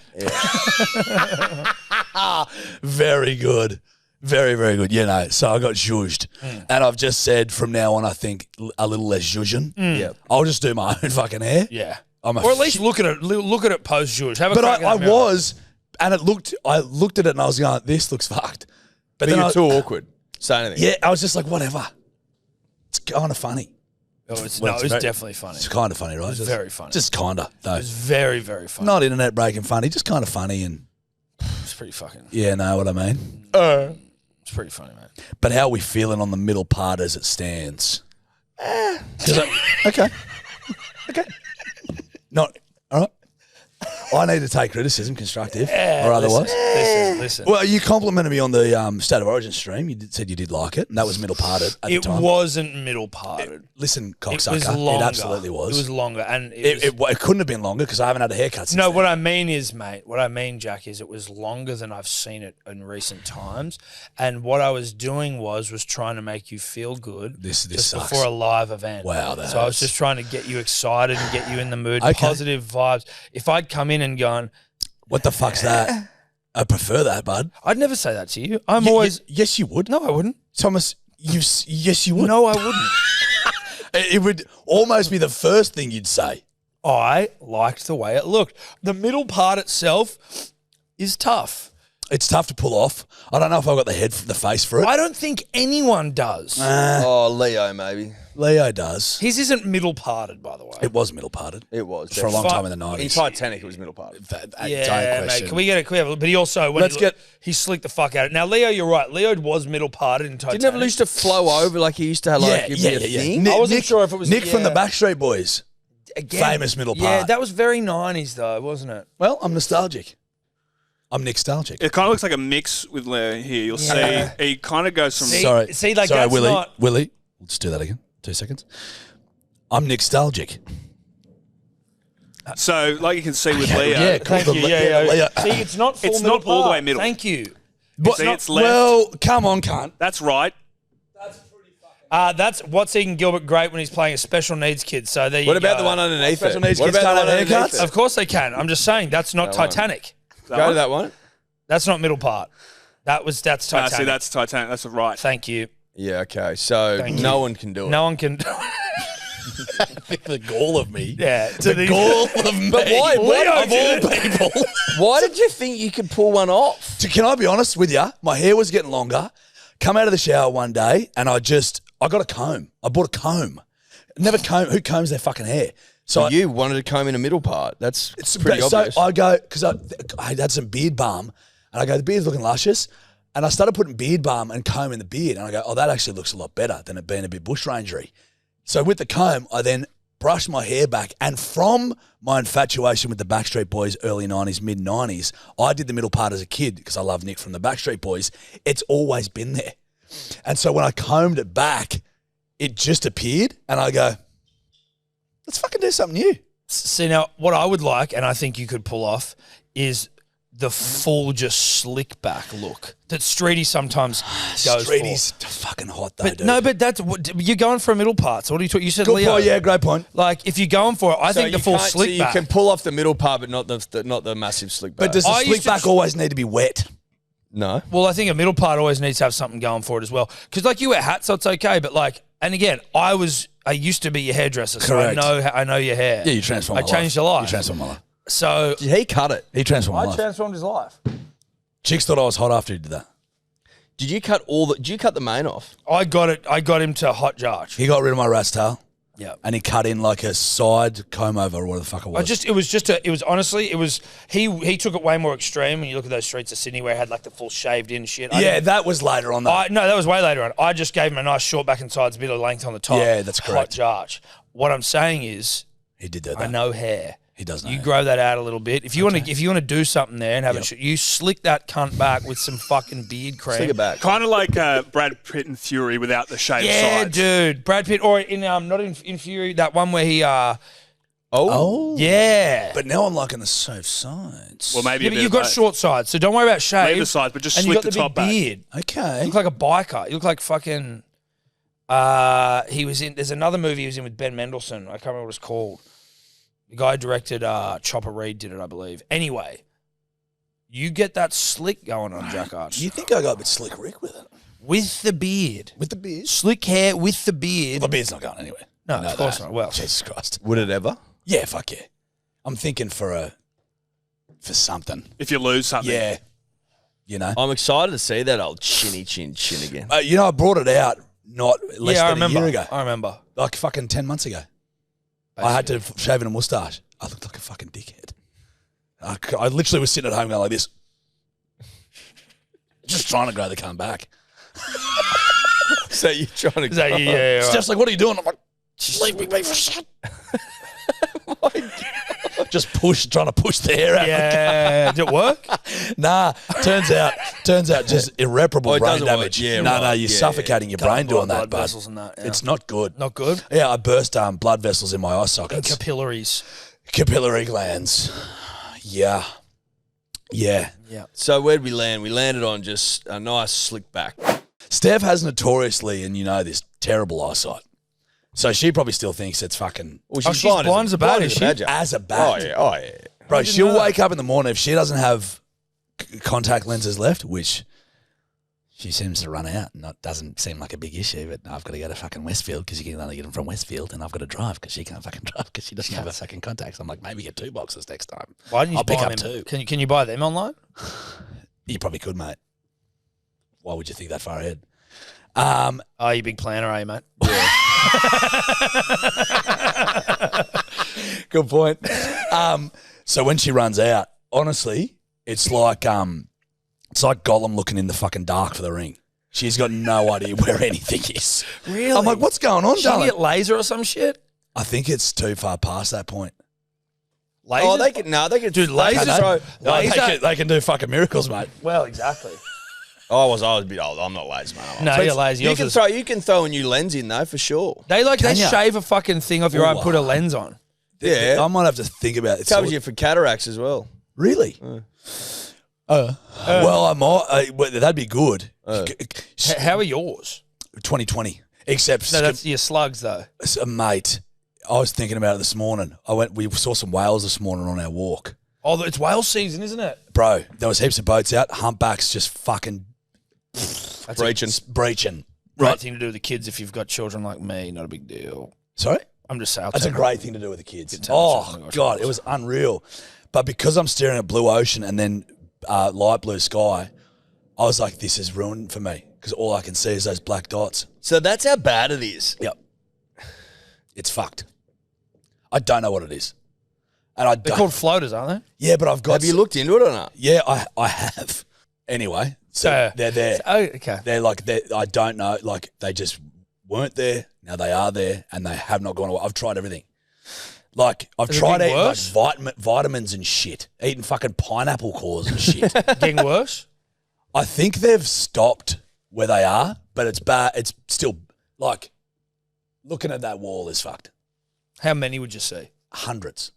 Very good. Very, very good. You know, so I got zhuzhed. And I've just said from now on, I think a little less zhuzhing. Yeah. I'll just do my own fucking hair. Yeah. I'm a Or at least look at it. Look at it post zhuzh. Have a But crack I in the mirror. was, and I looked at it and I was going, this looks fucked. But then you're I- too awkward. Say anything. Yeah, I was just like, whatever. It's kind of funny. Oh, it's, Well, no, it's it's very- definitely funny. It's kind of funny, right? It's very funny. Just kind of, though. It's very, very funny. Not internet breaking funny, just kind of funny. And It's pretty fucking. yeah, know what I mean? It's pretty funny, man. But how are we feeling on the middle part as it stands? Okay. Okay. Not, all right. I need to take criticism, constructive or otherwise. Listen. Well, you complimented me on the State of Origin stream. You said you did like it, and that was middle parted at It the time. wasn't middle parted. Listen, It was cocksucker, longer. it absolutely was. It was longer, and it It couldn't have been longer because I haven't had a haircut since no, then. what I mean is, mate, Jack, is it was longer than I've seen it in recent times. And what I was doing was trying to make you feel good This just sucks. before a live event. Wow, that so I was hurts. just trying to get you excited and get you in the mood, Okay. positive vibes. If I'd come in and gone, What the fuck's that? I prefer that, bud. I'd never say that to you. I'm always, yes, you would. no, I wouldn't. Thomas, yes, you would. No, I wouldn't. It would almost be the first thing you'd say. I liked the way it looked. The middle part itself is tough. It's tough to pull off. I don't know if I've got the face for it. I don't think anyone does. Oh, Leo, maybe. Leo does. His isn't middle parted, by the way. It was middle parted It was. for a long time in the In 90s. Titanic, it was middle part. Yeah, Don't mate. question. Can we have a look? But he also, when Let's get- he slicked the fuck out of it. Now, Leo, you're right. Leo was middle parted in Titanic. Didn't it ever used to flow over like he used to have, like, it'd be a thing? Nick, I wasn't sure if it was- Nick from the yeah. Backstreet Boys. Again, famous middle Yeah, part. that was very 90s, though, wasn't it? Well, I'm nostalgic. I'm nostalgic. It kind of looks like a mix with Leo here. You'll see he kind of goes from. Sorry, like, sorry, that's Willie. not- Willie, let's do that again. 2 seconds. I'm nostalgic. So, like you can see with Leo, Yeah, cool. Thank you. Leo. See, it's not full It's middle not all the way part. middle. Thank you. But, see it's left. well, come on, cunt. that's right. That's what's Egan Gilbert great when he's playing a special needs kid. So there you What about go. the one underneath Special it? needs What kids about can't the one have underneath haircuts? it? Of course they can. I'm just saying that's not That one. Titanic. Go to that one. That's not middle part. That's Titanic. See, that's Titanic. That's right. Thank you. Yeah, okay. So Thank no you. one can do it. No one can. The gall of me. Yeah, to The gall of me. But why? Leo of did all people. Why did you think you could pull one off? Can I be honest with you? My hair was getting longer. Come out of the shower one day and I got a comb. I bought a comb. Never comb. Who combs their fucking hair? So You wanted to comb in the middle part. That's It's pretty obvious. So I go, because I had some beard balm, and I go, the beard's looking luscious. And I started putting beard balm and comb in the beard, and I go, oh, that actually looks a lot better than it being a bit bushrangery. So with the comb, I then brushed my hair back, and from my infatuation with the Backstreet Boys, early 90s, mid 90s, I did the middle part as a kid because I love Nick from the Backstreet Boys. It's always been there. And so when I combed it back, it just appeared, and I go, let's fucking do something new. See, now, what I would like, and I think you could pull off, is the full just slick back look that Streety sometimes goes Streety's for. fucking hot though, But dude. no, but that's you're going for a middle part. So what are you talking? You said Good Leo. point, yeah, great point. Like if you're going for it, I think the full slick you back. can pull off the middle part, but not the massive slick back. But does the I slick used to back always need to be wet? no? Well, I think a middle part always needs to have something going for it as well. Because like you wear hats, so it's okay. But like, and again, I used to be your hairdresser, so Correct. I know your hair. Yeah, you transformed my life. I changed your life. You transformed my life. So Did he cut it? He transformed my I life. transformed his life. Chicks thought I was hot after he did that. Did you cut the mane off? I got it. I got him to hot Jarch. He got rid of my rat's tail Yeah. and he cut in like a side comb over or whatever the fuck it was. He took it way more extreme when you look at those streets of Sydney where he had like the full shaved in shit. that was later on though. No, that was way later on. I just gave him a nice short back and sides, a bit of length on the top. Yeah, that's correct. Hot Jarch. What I'm saying is, He did do that. I know hair. He does know. You grow that out a little bit. If you want to do something there and have it, you slick that cunt back with some fucking beard cream. Slick it back. Kind of like Brad Pitt and Fury without the shaved Yeah, sides. dude. Brad Pitt, or in not in Fury, that one where he Oh. yeah. But now I'm liking the safe sides. Well, maybe Yeah, a but bit you've of got both. short sides, so don't worry about shave. Leave the sides, but just and you slick got the the top big back. beard. Okay. You look like a biker. You look like fucking. He was in. There's another movie he was in with Ben Mendelsohn. I can't remember what it's called. The guy who directed Chopper Reed did it, I believe. Anyway, you get that slick going on, Jack Arch. You think I got a bit slick Rick with it? With the beard. With the beard? Slick hair with the beard. The beard's not going anywhere. No, You know of course that. not. Well, Jesus Christ. Would it ever? Yeah, fuck yeah. I'm thinking for something. If you lose something. Yeah. You know? I'm excited to see that old chinny chin again. You know, I brought it out not less I than remember. a year ago. I remember. Like fucking 10 months ago. I had to shave in a moustache. I looked like a fucking dickhead. I literally was sitting at home going like this. Just trying to grow the cunt back. So you're trying to Yeah, yeah, Steph's like, what are you doing? I'm like, leaving me for shit. Just trying to push the hair out. Yeah. Did it work? Nah, turns out just irreparable Oh, it brain doesn't work. damage. Yeah, no, right. you're Yeah, suffocating your brain doing that, blood bud. vessels and that. Yeah. It's not good. Not good. Yeah, I burst blood vessels in my eye sockets. Capillaries. Capillary glands. Yeah. Yeah. So where'd we land? We landed on just a nice slick back. Steph has notoriously, and you know this, terrible eyesight. So she probably still thinks it's fucking Well, she's blind as a bat, is she? as a bat. Oh yeah. Bro, she'll wake up in the morning if she doesn't have contact lenses left, which she seems to run out. And it doesn't seem like a big issue, but I've got to go to fucking Westfield because you can only get them from Westfield, and I've got to drive because she can't fucking drive because she doesn't have her fucking contacts. I'm like, maybe get 2 boxes next time. Why didn't you I'll pick buy up them? 2. Can you buy them online? You probably could, mate. Why would you think that far ahead? Oh, you big planner, are you, mate? Good point. So when she runs out, honestly, it's like Gollum looking in the fucking dark for the ring. She's got no idea where anything is. Really? I'm like, what's going on, Did you darling? get laser or some shit? I think it's too far past that point. Laser? Oh, they can Dude, lasers. They can do fucking miracles, mate. Well, exactly. I was a bit old. I'm not lazy, man. No, you're lazy. You Yours can is- you can throw a new lens in though for sure. They Can ya? shave a fucking thing off your eye and Ooh. put a lens on. Yeah, I might have to think about it. covers you for cataracts as well. Really? Well, I might. Well, that'd be good. How are yours? 2020. Except, No, that's your slugs though. mate, I was thinking about it this morning. We saw some whales this morning on our walk. Oh, it's whale season, isn't it? Bro, there was heaps of boats out. Humpbacks just fucking That's Breaching. breaching. a great Right. thing to do with the kids if you've got children like me. Not a big deal. Sorry? I'm just saying. That's a great thing to do with the kids. Good time. Oh my Oh, gosh, God, it it was unreal. But because I'm staring at blue ocean and then light blue sky, I was like, this is ruined for me because all I can see is those black dots. So that's how bad it is. Yep. It's fucked. I don't know what it is. And I They're don't. called floaters, aren't they? Yeah, but I've got. Have you looked into it or not? Yeah, I have. Anyway, so they're there. Oh, okay. I don't know. Like they just weren't there. Now they are there, and they have not gone away. I've tried everything. Like I've Is it tried getting eating worse? like vitamins and shit, eating fucking pineapple cores and shit. Getting worse. I think they've stopped where they are, but it's bad. It's still like looking at that wall is fucked. How many would you see? Hundreds.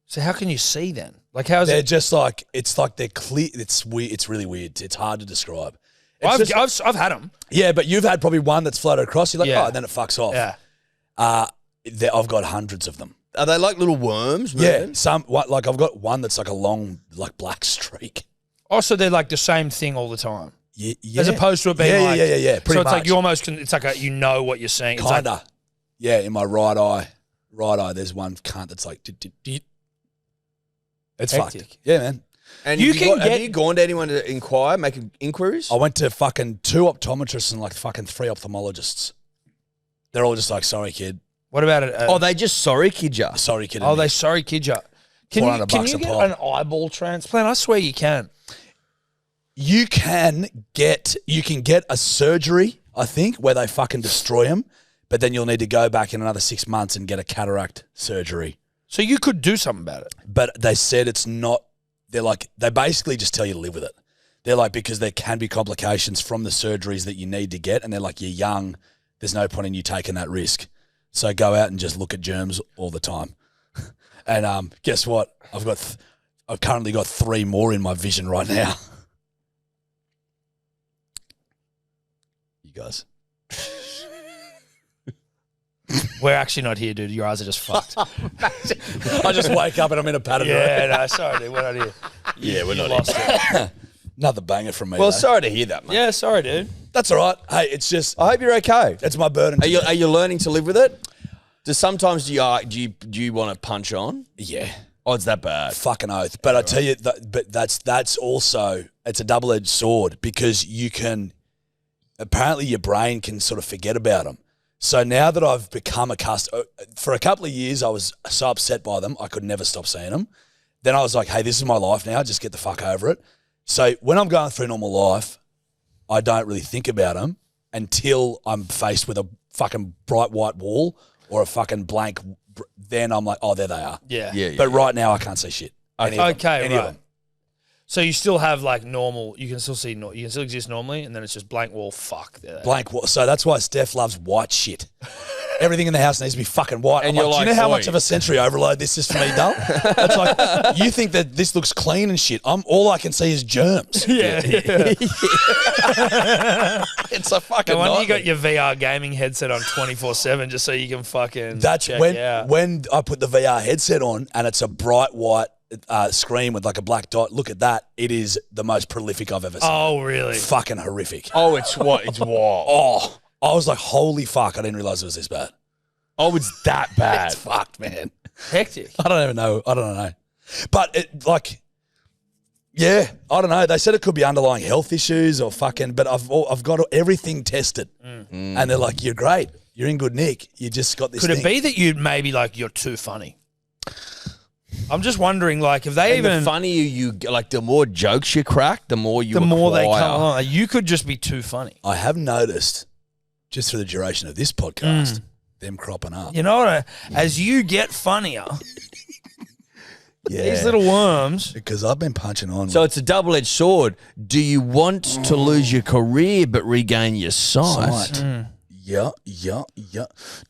So how can you see then? Like how's They're it? just like it's like they're clear. It's weird. It's really weird. It's hard to describe. It's I've, just- I've had them. yeah, but you've had probably one that's floated across. You're like, Yeah. oh, and then it fucks off. Yeah. I've got hundreds of them. Are they like little worms? Yeah, moving? like I've got one that's like a long, like black streak. Oh, so they're like the same thing all the time, Yeah, as opposed to it being yeah, like yeah. Pretty so it's much. like you almost can. It's like you know what you're seeing. It's like, Kinda. Yeah, in my right eye. There's one cunt that's like. It's Hectic. fucked. Yeah, man. And You have can have get- you gone to anyone to inquire, make inquiries? I went to fucking 2 optometrists and like fucking 3 ophthalmologists. They're all just like, sorry, kid. what about it? Oh, they just sorry kid ya. Sorry, kid. Oh, they sorry kid you. Can you $400 can bucks you a get pop. an eyeball transplant? I swear you can. You can get a surgery, I think, where they fucking destroy them, but then you'll need to go back in another 6 months and get a cataract surgery. So you could do something about it. But they said it's not. They're like, they basically just tell you to live with it. They're like, because there can be complications from the surgeries that you need to get, and they're like, you're young. There's no point in you taking that risk. So go out and just look at germs all the time. And guess what? I've currently got 3 more in my vision right now. You guys. We're actually not here, dude. Your eyes are just fucked. I just wake up and I'm in a pattern. Yeah, no, sorry, dude. We're not here. Yeah, we're not lost it. Another banger from me. Well, though. sorry to hear that, mate. Yeah, sorry, dude. That's all right. Hey, it's just, I hope you're okay. it's my burden. Are you learning to live with it? Sometimes do you want to punch on? Yeah. Oh, it's that bad. Fucking oath. But I tell you, that's also, it's a double-edged sword because you can, apparently your brain can sort of forget about them. So now that I've become accustomed, for a couple of years I was so upset by them, I could never stop seeing them. Then I was like, hey, this is my life now, just get the fuck over it. So when I'm going through normal life, I don't really think about them until I'm faced with a fucking bright white wall or a fucking blank. Then I'm like, oh, there they are. Yeah. But right now I can't see shit. Any of them. So you still have like normal, you can still see, you can still exist normally, and then it's just blank wall, fuck. Blank wall. So that's why Steph loves white shit. Everything in the house needs to be fucking white. And I'm you're like, do you know how oi. much of a sensory overload this is for me, Dull? It's like, you think that this looks clean and shit. All I can see is germs. Yeah. It's a fucking No wonder you nightmare. got your VR gaming headset on 24/7 just so you can fucking That's check out. when I put the VR headset on and it's a bright white screen with like a black dot. Look at that. It is the most prolific I've ever seen. Oh, really? Fucking horrific. Oh, it's what? It's wild. Oh, I was like, holy fuck. I didn't realize it was this bad. Oh, it's that bad. It's fucked, man. Hectic. I don't even know. I don't know. But it, like, yeah, I don't know. They said it could be underlying health issues or fucking, but I've got everything tested. And they're like, you're great. You're in good nick. You just got this Could thing. it be that you'd maybe like you're too funny? I'm just wondering, like, if they And even the funnier you like, the more jokes you crack, the more you the more they acquire. come on, you could just be too funny. I have noticed, just for the duration of this podcast, them cropping up. You know what? As you get funnier, Yeah. these little worms. Because I've been punching on. So it's a double-edged sword. Do you want to lose your career but regain your sight? Yeah.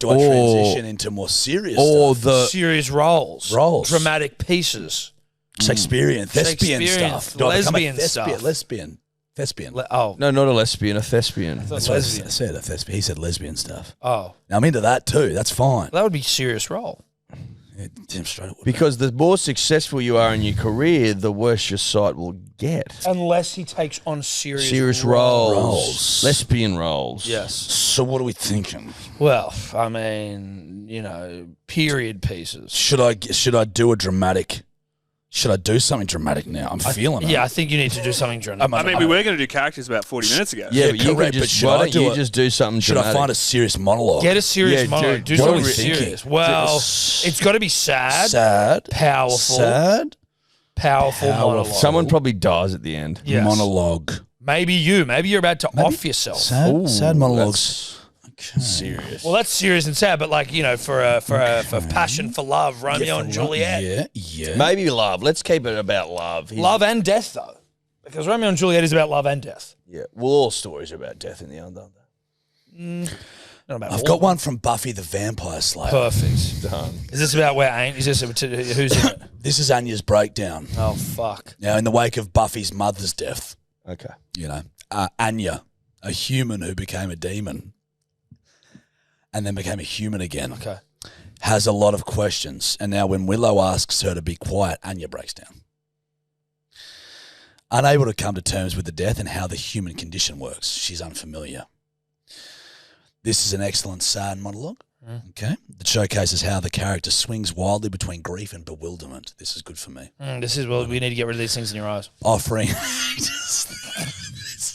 Do I transition into more serious Or stuff? Serious roles, dramatic pieces. Shakespearean, thespian Shakespearean, stuff. Do I become a lesbian stuff. Thespian. Oh, No, not a lesbian, a thespian. That's what I said, a thespian. He said lesbian stuff. oh, Now, I'm into that too. That's fine. that would be serious role. Yeah, damn straight it would. Because the more successful you are in your career, the worse your sight will get. Unless he takes on serious roles. Lesbian roles. Yes. So what are we thinking? Well, I mean, period pieces. Should I do a dramatic? Should I do something dramatic now? I'm feeling it. Yeah, I think you need to do something dramatic. I mean, we were going to do characters about 40 minutes ago. Yeah, but you correct, can but just, should why I don't do you it? just do something Should dramatic? I find a serious monologue? Get a serious Yeah, monologue. dude, Do what are something we thinking? serious. Well, it's got to be sad, Sad. powerful, powerful monologue. Someone probably dies at the end. Yes. Monologue. Maybe you're about to off yourself. Sad monologues. Serious. Well, that's serious and sad, but like for passion, for love, Romeo and Juliet, Yeah. Maybe love. Let's keep it about love. love and death though, because Romeo and Juliet is about love and death. Yeah. Well, all stories are about death in the end, aren't they? Not about I've all. got one from Buffy the Vampire Slayer. Perfect. Done. Is this about who's in it? This is Anya's breakdown. Oh fuck. Now, in the wake of Buffy's mother's death, Okay. Anya, a human who became a demon and then became a human again, Okay. has a lot of questions. And now when Willow asks her to be quiet, Anya breaks down. Unable to come to terms with the death and how the human condition works, she's unfamiliar. This is an excellent sad monologue, okay, that showcases how the character swings wildly between grief and bewilderment. This is good for me. This is we need to get rid of these things in your eyes. Offering... This is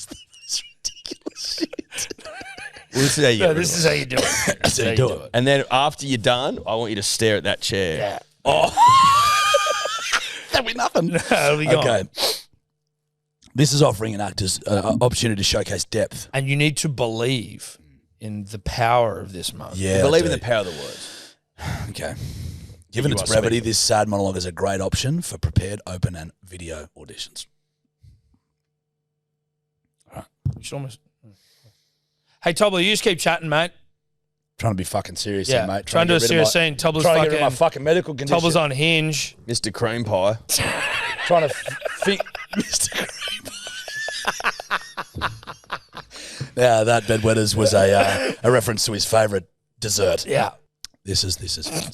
the most ridiculous shit. Well, this is how you Yeah, this is how you do it. This is how you do it. And then after you're done, I want you to stare at that chair. Yeah. That'd be nothing. It'll be gone. Okay. This is offering an actor's opportunity to showcase depth. And you need to believe in the power of this moment. Yeah, Believe I in the do. power of the words. Okay. Given You its are brevity, sweet. this sad monologue is a great option for prepared, open, and video auditions. You should almost. Hey, Tobler, you just keep chatting, mate. Trying to be fucking serious Yeah, here, mate. trying to do a get rid serious of my- scene. Tobler's Trying to get rid of my fucking. fucking medical condition. Tobler's on Hinge. Mr. Cream Pie. Trying to think. Mr. Now, that bedwetters was a reference to his favourite dessert. Yeah. This is.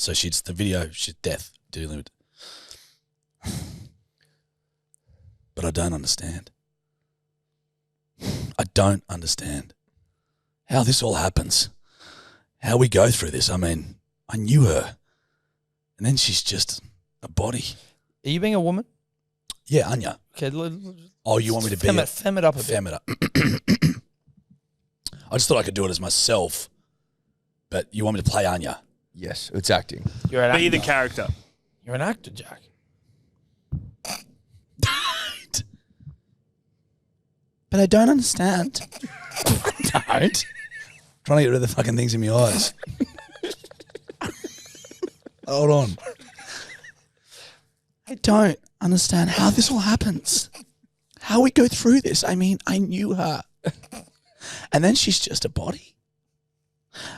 So she's the video. She's death dealing with. But I don't understand. I don't understand how this all happens. How we go through this. I mean, I knew her, and then she's just a body. Are you being a woman? Yeah, Anya. Okay. Oh, you want me to be Fem it up a bit. Fem it up. I just thought I could do it as myself, but you want me to play Anya? Yes, it's acting. You're an Be actor. the character. You're an actor, Jack. But I don't understand. Don't. Trying to get rid of the fucking things in my eyes. Hold on. I don't understand how this all happens. How we go through this. I mean, I knew her. And then she's just a body.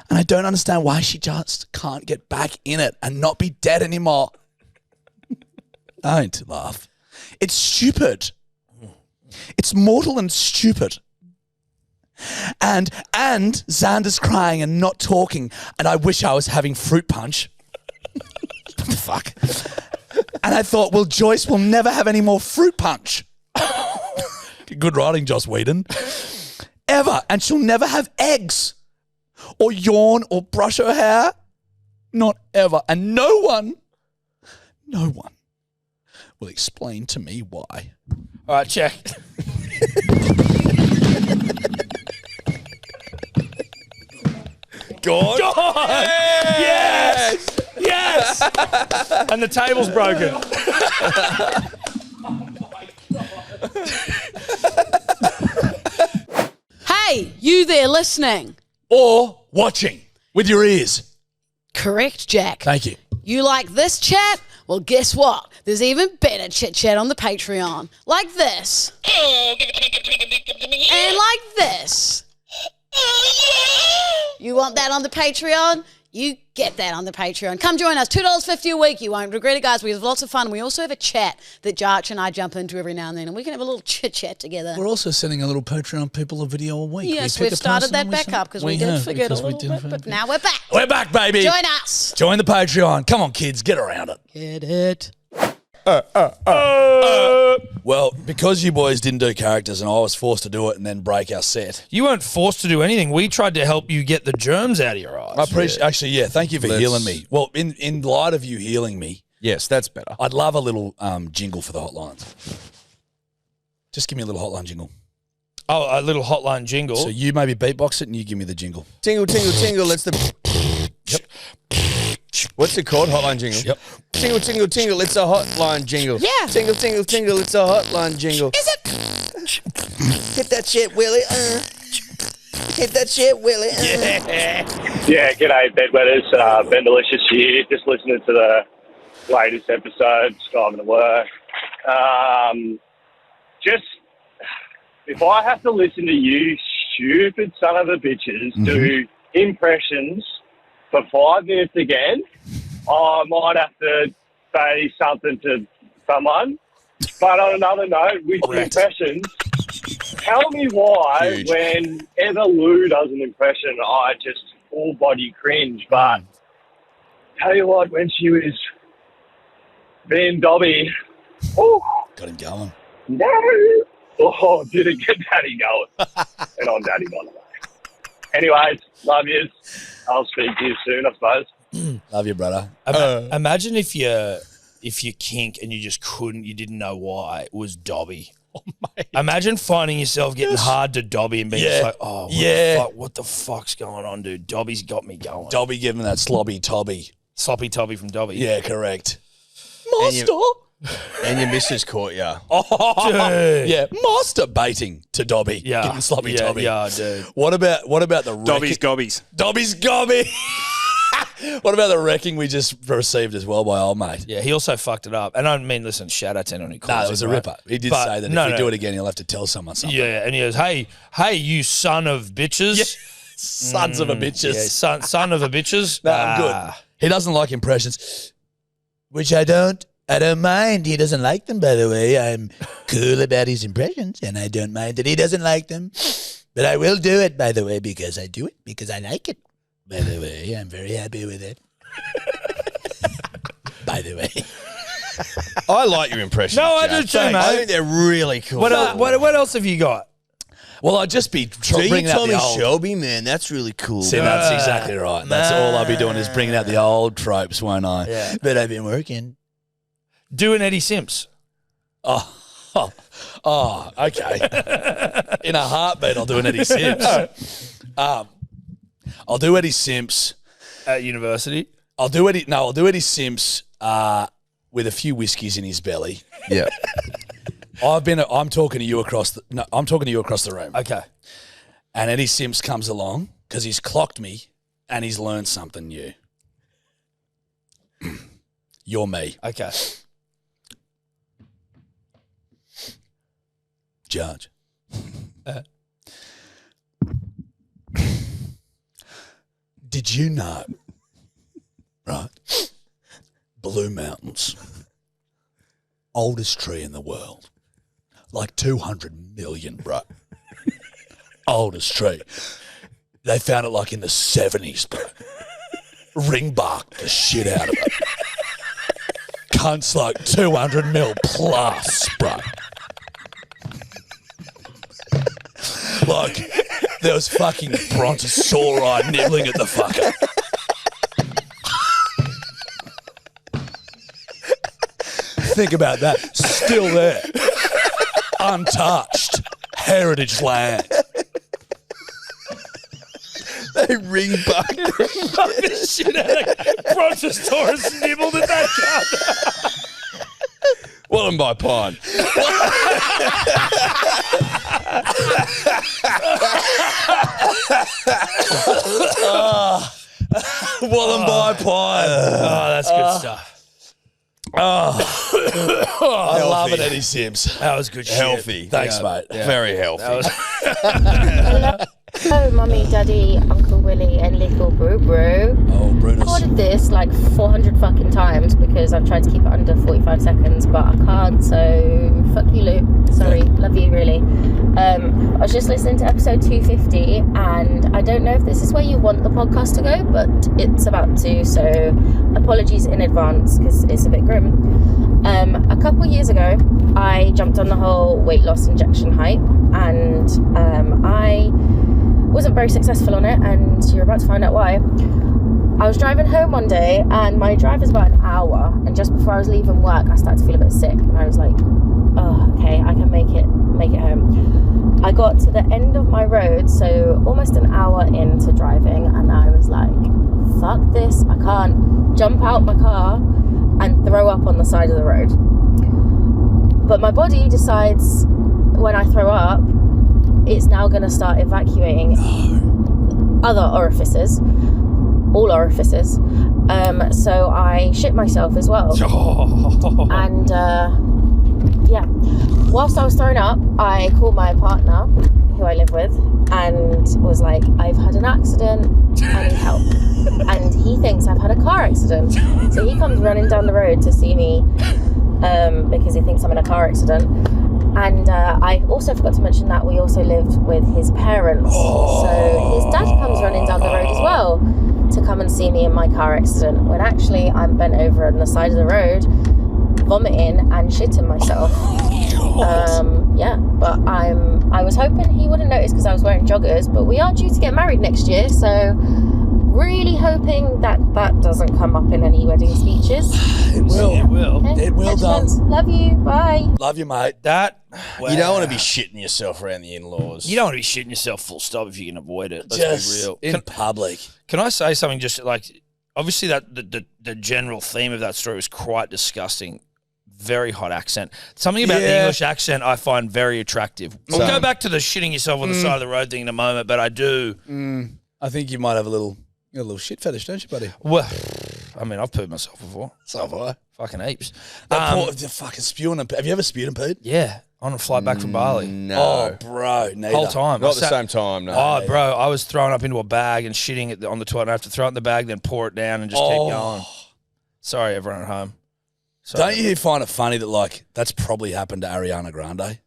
And I don't understand why she just can't get back in it and not be dead anymore. Don't laugh. It's stupid. It's mortal and stupid. And Xander's crying and not talking, and I wish I was having fruit punch. What the fuck? And I thought, well, Joyce will never have any more fruit punch. Good writing, Joss Whedon. Ever. And she'll never have eggs or yawn or brush her hair. Not ever. And no one will explain to me why. All right, check. God. Yes! Yes! And the table's broken. Hey, you there listening? Or watching with your ears. Correct, Jack. Thank you. You like this chat? Well, guess what? There's even better chit-chat on the Patreon. Like this. And like this. You want that on the Patreon? You get that on the Patreon. Come join us. $2.50 a week. You won't regret it, guys. We have lots of fun. We also have a chat that Jarch and I jump into every now and then, and we can have a little chit-chat together. We're also sending a little Patreon people a video a week. Yes, we've started that back up because we did forget a little bit, but now we're back. We're back, baby. Join us. Join the Patreon. Come on, kids. Get around it. Get it. Well, because you boys didn't do characters and I was forced to do it and then break our set. You weren't forced to do anything. We tried to help you get the germs out of your eyes. I appreciate, actually, yeah, thank you for Let's- healing me. Well, in light of you healing me, Yes, that's better. I'd love a little jingle for the hotlines. Just give me a little hotline jingle. Oh, a little hotline jingle. So you maybe beatbox it and you give me the jingle. Tingle, tingle, tingle. It's the. Yep. What's it called? Hotline jingle. Yep. Tingle, tingle, tingle. It's a hotline jingle. Yeah. Tingle, tingle, tingle. It's a hotline jingle. Is it? Hit that shit, Willie. Hit that shit, Willie. Yeah, g'day, bedwetters. Ben Delicious here. Just listening to the latest episode, just driving to work. If I have to listen to you stupid son of a bitches do impressions for 5 minutes again, I might have to say something to someone. But on another note, with impressions, tell me why Huge. whenever Lou does an impression, I just full body cringe. But tell you what, when she was being Dobby, oh, Got him going. no. Oh, did it get Daddy going? And I'm Daddy, by the way. Anyways, love yous. I'll speak to you soon, I suppose. Love you, brother. Imagine if you kink and you just couldn't, you didn't know why, it was Dobby. Oh, mate. Imagine finding yourself getting hard to Dobby and being just like, oh, what the fuck's going on, dude? Dobby's got me going. Dobby giving that slobby tobby. Sloppy Tobby from Dobby. Yeah, correct. And your missus caught ya. Oh, Dude. yeah, masturbating to Dobby. Yeah. Getting sloppy yeah, tobby. Yeah, dude. What about the Dobby's gobbies. Dobby's gobby. What about the wrecking we just received as well by old mate? Yeah, he also fucked it up. And I mean, listen, shout out to anyone who calls No, it was a right? ripper. He did say that if we do it again, he'll have to tell someone something. Yeah, and he goes, hey, you son of bitches. Yeah. Sons of a bitches. Yeah, son of a bitches. No, I'm good. He doesn't like impressions, which I don't. I don't mind. He doesn't like them, by the way. I'm cool about his impressions, and I don't mind that he doesn't like them. But I will do it, by the way, because I do it, because I like it. By the way, I'm very happy with it. By the way. I like your impressions. No, I Jack. do too, mate. I think they're really cool. What else have you got? Well, I'd just be bringing out the old... Shelby, man, that's really cool. See, that's exactly right. That's all I'll be doing is bringing out the old tropes, won't I? Yeah. But I've been working. Do an Eddie Simps. Oh, okay. In a heartbeat, I'll do an Eddie Simps. I'll do Eddie Simps At university? I'll do Eddie Simps with a few whiskeys in his belly. Yeah. I'm talking to you across the room. Okay. And Eddie Simps comes along because he's clocked me and he's learned something new. You're me. Okay. Jarch. Did you know, right, Blue Mountains, oldest tree in the world, like 200 million, bro. Oldest tree. They found it like in the 70s, bro. Ring barked the shit out of it. Cunt's like 200 mil plus, bro. Like, there was fucking brontosauri nibbling at the fucker. Think about that. Still there. Untouched. Heritage land. They ring bug. The shit out of Brontosaurus nibbled at that cunt. Wallenby Pine. Wallenby Pine. Oh, that's good stuff. I love it, Eddie Sims. That was good shit. Healthy. Thanks, mate. Very healthy. Hello, Mummy, Daddy, Uncle Willie, and Little Brew Brew. Oh, Brutus. I've recorded this like 400 fucking times because I've tried to keep it under 45 seconds, but I can't, so fuck you, Luke. Sorry, love you, really. I was just listening to episode 250, and I don't know if this is where you want the podcast to go, but it's about to, so apologies in advance because it's a bit grim. A couple years ago, I jumped on the whole weight loss injection hype, and I wasn't very successful on it, and you're about to find out why. I was driving home one day, and my drive is about an hour, and just before I was leaving work, I started to feel a bit sick, and I was like, oh, okay, I can make it home. I got to the end of my road, so almost an hour into driving, and I was like, fuck this, I can't jump out my car and throw up on the side of the road. But my body decides when I throw up, it's now going to start evacuating other orifices, all orifices. So I shit myself as well. And yeah, whilst I was throwing up, I called my partner, who I live with, and was like, I've had an accident, I need help. And he thinks I've had a car accident. So he comes running down the road to see me because he thinks I'm in a car accident. And I also forgot to mention that we also lived with his parents. So his dad comes running down the road as well to come and see me in my car accident, when actually I'm bent over on the side of the road, vomiting and shitting myself. Yeah, but I was hoping he wouldn't notice because I was wearing joggers, but we are due to get married next year, so really hoping that doesn't come up in any wedding speeches. It will. It will. Okay, It will, thanks, darling. love you, bye. Love you, mate. You don't want to be shitting yourself around the in-laws. You don't want to be shitting yourself full stop if you can avoid it. Let's Just be real. in public. Can I say something? Just like, obviously that the general theme of that story was quite disgusting. Very hot accent. Something about the English accent I find very attractive. We'll go back to the shitting yourself on the side of the road thing in a moment, but I do. I think you might have a little You got a little shit fetish, don't you, buddy? Well, I mean, I've pooed myself before. So have I. Fucking heaps. The fucking spewing and have you ever spewed and peed? Yeah, on a flight back from Bali. No. Oh, bro, neither. Whole time. Not at the same time, no. Oh, bro, I was throwing up into a bag and shitting on the toilet. And I have to throw it in the bag, then pour it down and just keep going. Sorry, everyone at home. Sorry. Don't you find it funny that, like, that's probably happened to Ariana Grande?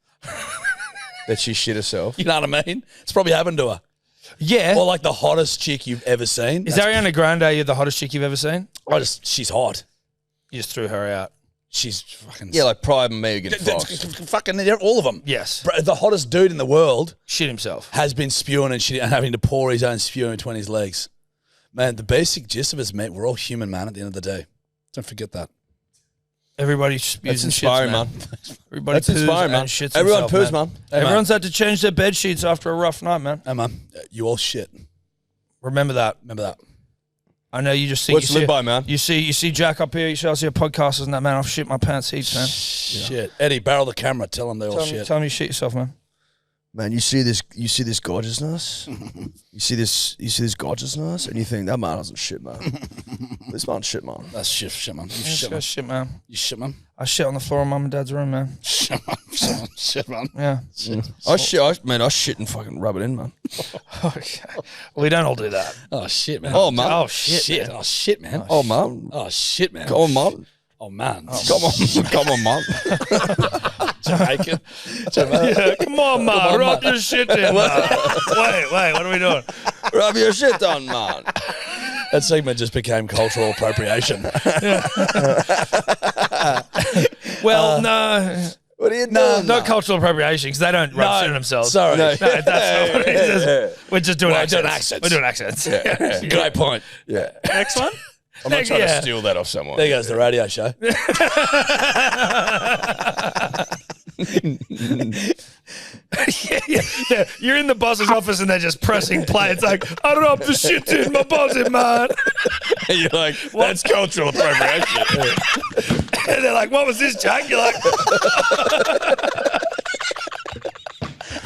That she shit herself. You know what I mean? It's probably happened to her. Yeah. Or, like, the hottest chick you've ever seen. Is Ariana Grande the hottest chick you've ever seen? She's hot. You just threw her out. She's fucking... Yeah, like Pride and Megan Fox. Fucking, all of them. Yes. Bro, the hottest dude in the world... Shit himself. ...has been spewing and shit and having to pour his own spew in between his legs. Man, the basic gist of us, mate, we're all human, man, at the end of the day. Don't forget that. Everybody spews and shits, man. Everybody That's inspiring, man. shits Everyone himself, poos, man. Hey, Everyone's had to change their bed sheets after a rough night, man. Hey, man, you all shit. Remember that. Remember that. I know you just see. What's to live by, man? You see Jack up here. You see I see a podcast, isn't that, man? I've shit my pants heaps, man. Shit. Eddie, barrel the camera. Tell them they all shit. Tell them you shit yourself, man. Man, you see this gorgeousness? you see this gorgeousness, and you think that man doesn't shit, man. This man's shit, man. That's shit, man. You Yeah, shit, man. shit, man. You shit, man. I shit on the floor of mum and dad's room, man. Shit, man. Shit, man. Yeah. I shit and fucking rub it in, man. Okay. We don't all do that. Oh, shit, man. Oh, man. Oh shit. Shit. Man. Oh, shit, man. Oh, man. Oh, shit, man. Come on, man. Oh, man. Come on, man. Jamaican. Yeah, come on, man. Rub your shit in, man. Wait, what are we doing? Rub your shit on, man. That segment just became cultural appropriation. Well, no. What are you doing? No, not cultural appropriation because they don't rub shit on themselves. Sorry. No, that's not what it is. We're just doing accents. accents. We're doing accents. Great point. Yeah. Next one. I'm not trying Yeah. to steal that off someone. There goes the radio show. Yeah. You're in the boss's office and they're just pressing play. It's like, I don't have the shit in my body, man. You're like, that's cultural appropriation. And they're like, what was this, Jack? You're like,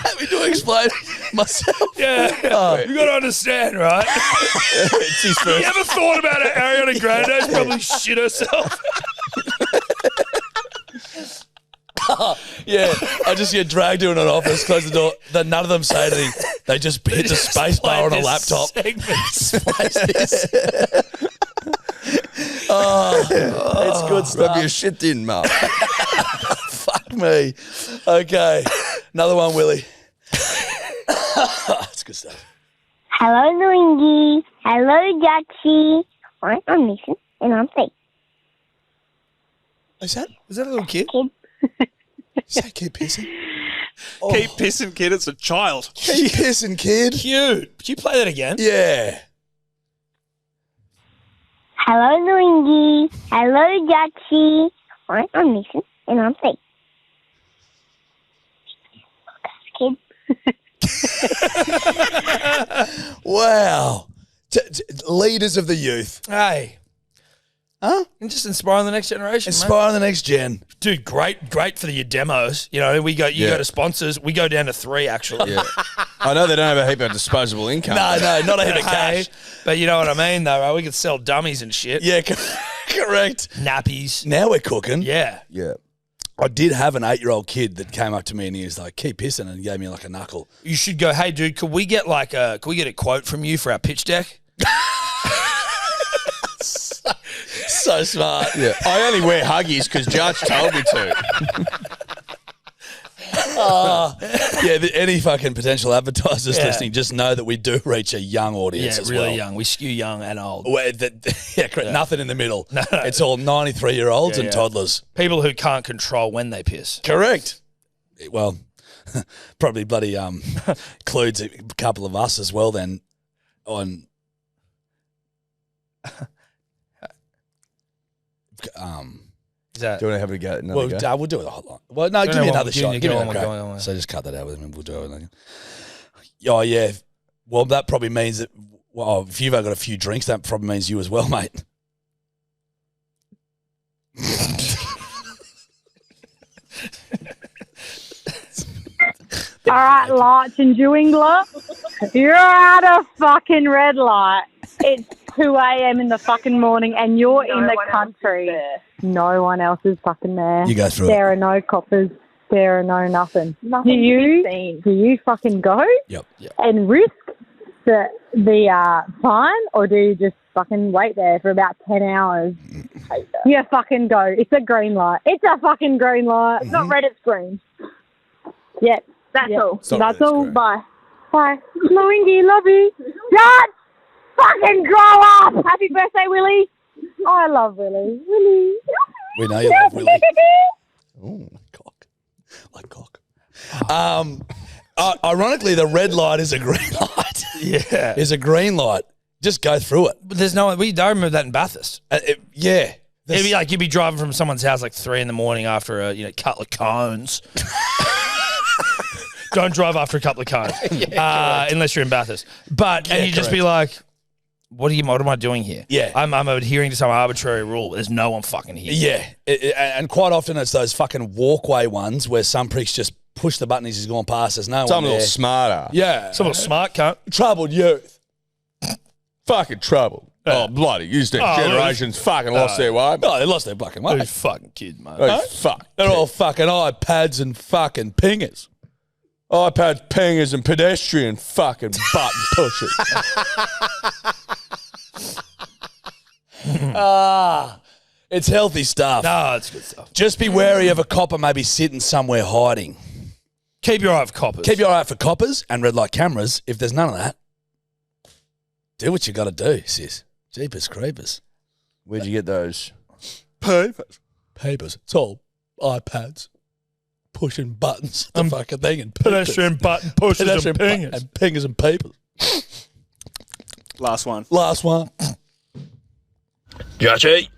Having to explain myself. yeah. You got to understand, right? It's his You first. ever thought about it? Ariana Grande's probably shit herself. Yeah, I just get dragged to an office, close the door. Then none of them say anything. They just hit the space bar on a laptop. It's good stuff. Rub your shit in, man. Fuck me. Okay, another one, Willie. It's good stuff. Hello, Luigi. Hello, Jarchy. I'm Mason, and I'm Faith. Is that Was that a little kid? is that kid pissing? Keep pissing, kid. It's a child. Keep pissing, kid. Cute. Could you play that again? Yeah. Hello, Luigi. Hello, Jarchy. I'm Mason, and I'm Faith. Kid. Wow. Leaders of the youth. Hey. Huh? And just inspiring the next generation, mate. Inspiring the next gen. Dude, great for your demos. You know, you go to sponsors. We go down to 3, actually. Yeah. I know they don't have a heap of disposable income. No, not a heap of Hey, cash. but you know what I mean, though, right? We could sell dummies and shit. Yeah, correct. Nappies. Now we're cooking. Yeah. Yeah. I did have an 8-year-old kid that came up to me and he was like, keep pissing, and gave me like a knuckle. You should go, hey, dude, could we get a quote from you for our pitch deck? So smart. Yeah. I only wear Huggies because Jarch told me to. Yeah, any fucking potential advertisers listening, just know that we do reach a young audience as really well. young. We skew young and old. Yeah, correct. Nothing in the middle. No. It's all 93-year-olds and toddlers. People who can't control when they piss. Correct. Well, probably bloody includes a couple of us as well then on... Is that... Do you want to have a go? Another go? We'll do it a hotline. Well, no, give me another shot. Give me go another on, crack. go on. So just cut that out with him and we'll do it. Oh, yeah. Well, that probably means that, well, if you've got a few drinks, that probably means you as well, mate. All right, lights in New England. You're at a fucking red light. It's 2 a.m. in the fucking morning and you're in the country. No one else is fucking there. You go through There it. are no coppers. There are no nothing. Nothing do to be seen. you fucking go Yep. and risk the fine, or do you just fucking wait there for about 10 hours? You fucking go. It's a green light. It's a fucking green light. It's not red, it's green. Yep. That's all. That's all. Bye. Bye. Luingy, love you. Jarch! Fucking grow up! Happy birthday, Willie. I love Willie. Willie. We know you love Willie. Oh, cock. Like cock. Ironically, the red light is a green light. Yeah. Is a green light. Just go through it. But there's no. I remember that in Bathurst. Yeah. It'd be like you'd be driving from someone's house like 3 a.m. after a couple of cones. Don't drive after a couple of cones, unless you're in Bathurst. But and you just be like, what am I doing here? Yeah. I'm adhering to some arbitrary rule. There's no one fucking here. Yeah. And quite often it's those fucking walkway ones where some pricks just push the button as he's gone past. There's no one Some there. little smarter. Yeah. Some little smart cunt. Troubled youth. Fucking trouble. Oh, bloody. Used to generations fucking lost their way. No, they lost their fucking way. Those fucking kids, mate. Fuck. They're all fucking iPads and fucking pingers. iPads, pingers, and pedestrian fucking button pushers. It's healthy stuff. No, it's good stuff. Just be wary of a copper maybe sitting somewhere hiding. Keep your eye out for coppers. Keep your eye out for coppers and red light cameras. If there's none of that, do what you got to do, sis. Jeepers creepers. Where'd you get those? Papers. It's all iPads. Pushing buttons. The fucking thing. And Pedestrian button pushers and pingers. pingers. And pingers and papers. Last one. Last one. Jarchy,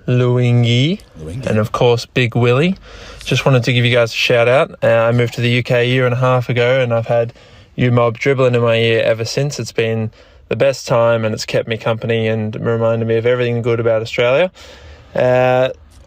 Luingy, and of course Big Willie. Just wanted to give you guys a shout out. I moved to the UK a year and a half ago and I've had you mob dribbling in my ear ever since. It's been the best time and it's kept me company and reminded me of everything good about Australia.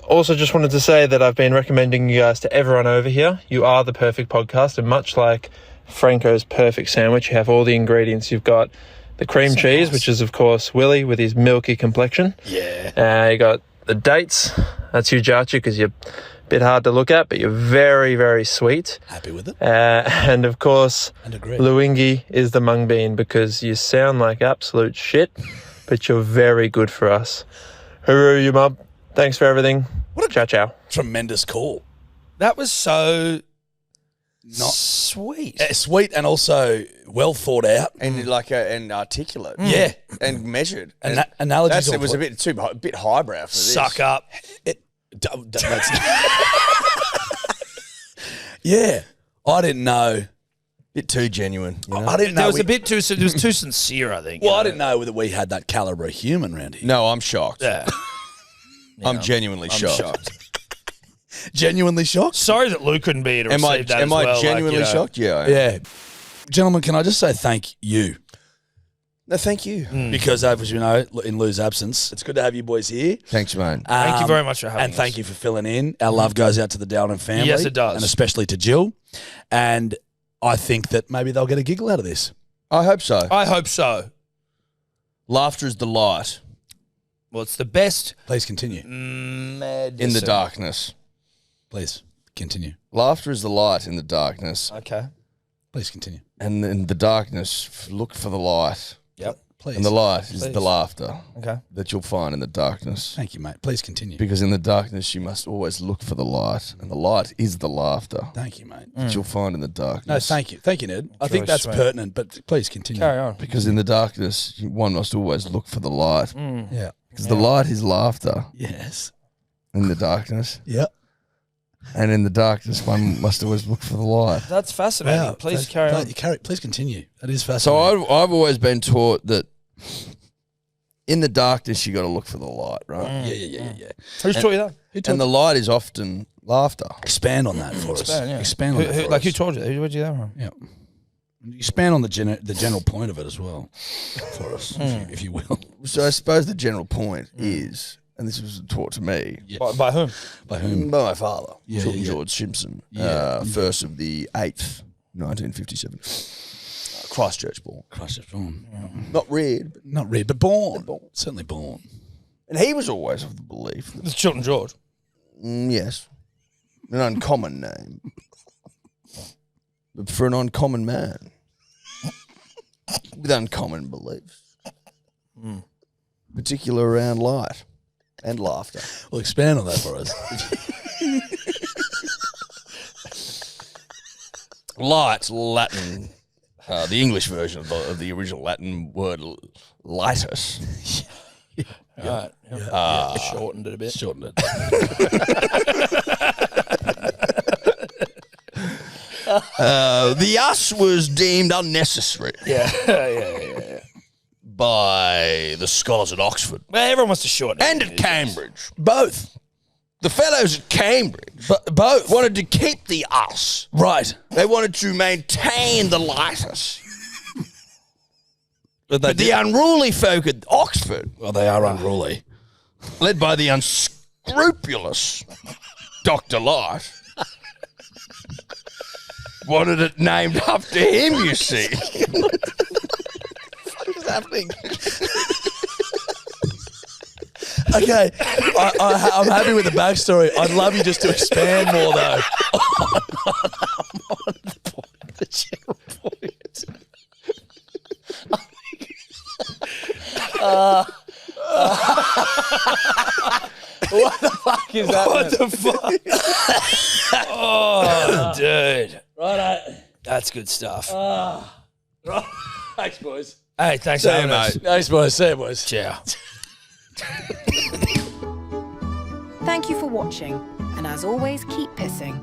Also just wanted to say that I've been recommending you guys to everyone over here. You are the perfect podcast, and much like Franco's perfect sandwich, you have all the ingredients. You've got the cream cheese, which is of course Willie with his milky complexion. Yeah. You got the dates. That's you, Jarchy, because you're a bit hard to look at, but you're very, very sweet. Happy with it. And of course, agree. Luingy is the mung bean because you sound like absolute shit, but you're very good for us. Hooroo, you mob. Thanks for everything. Ciao, ciao. Tremendous call. That was so Not sweet. Sweet and also well thought out. And and articulate. Yeah. And measured. And analogies. It was a bit highbrow for this. Suck up. Yeah. I didn't know. Bit too genuine. You know? I didn't know. It was too sincere, I think. Well, I didn't know that we had that calibre of human around here. No, I'm shocked. Yeah. I'm genuinely shocked. Genuinely shocked? Sorry that Lou couldn't be here to receive that as well. Am I genuinely shocked? Yeah. Yeah. Gentlemen, can I just say thank you? No, thank you. Because, as you know, in Lou's absence, it's good to have you boys here. Thanks, mate. Thank you very much for having us. And thank you for filling in. Our love goes out to the Dowden family. Yes, it does. And especially to Jill. And I think that maybe they'll get a giggle out of this. I hope so. I hope so. Laughter is the light. Well, it's the best. Please continue. In the darkness. Please continue. Laughter is the light in the darkness. Okay. Please continue. And in the darkness, look for the light. Yep. Please. And the light is Please. the laughter Okay. that you'll find in the darkness. Thank you, mate. Please continue. Because in the darkness, you must always look for the light. And the light is the laughter Thank you, mate. that you'll find in the darkness. No, thank you. Thank you, Ned. I think really that's sweet. pertinent, but please continue. Carry on. Because in the darkness, one must always look for the light. Yeah. Because the light is laughter Yes. in the darkness. Yeah. And in the darkness, one must always look for the light. That's fascinating. Wow. Please carry on. Please continue. That is So fascinating. I've always been taught that in the darkness, you got to look for the light, right? Yeah. Who's taught you that? And the light is often laughter. Expand on that for us. Yeah. Expand on that for Like who us. told you that? Where'd you get that from? Yeah. Expand on the general point of it as well for us, if you will. So I suppose the general point is, and this was taught to me By whom? By whom? by my father, Yeah, Tilton yeah. George Simpson, Yeah. 1st of the 8th, 1957. Christchurch born. Christchurch born. Not reared. Not reared, but born. Certainly born. And he was always of the belief. It's Chilton George. Yes. An uncommon name. But for an uncommon man. With uncommon beliefs. Particular around light and laughter. Well, expand on that for us. Light's Latin. The English version of the original Latin word lightus. Right. Shortened it a bit. Shortened it. The us was deemed unnecessary. Yeah. By the scholars at Oxford. Well, everyone wants to shorten it. And at Cambridge. Both. The fellows at Cambridge both wanted to keep the us. Right. They wanted to maintain the lightus. But the unruly folk at Oxford. Well, they are unruly. Led by the unscrupulous Dr. Light. Wanted it named after him, you see. What is happening? Okay, I'm happy with the backstory. I'd love you just to expand more, though, on the point, the general point. What the fuck is that? What the fuck? Oh, dude. Right. That's good stuff. Right. Thanks, boys. Hey, thanks, See you, mate. Thanks, boys. See you, boys. Ciao. Thank you for watching, and as always, keep pissing.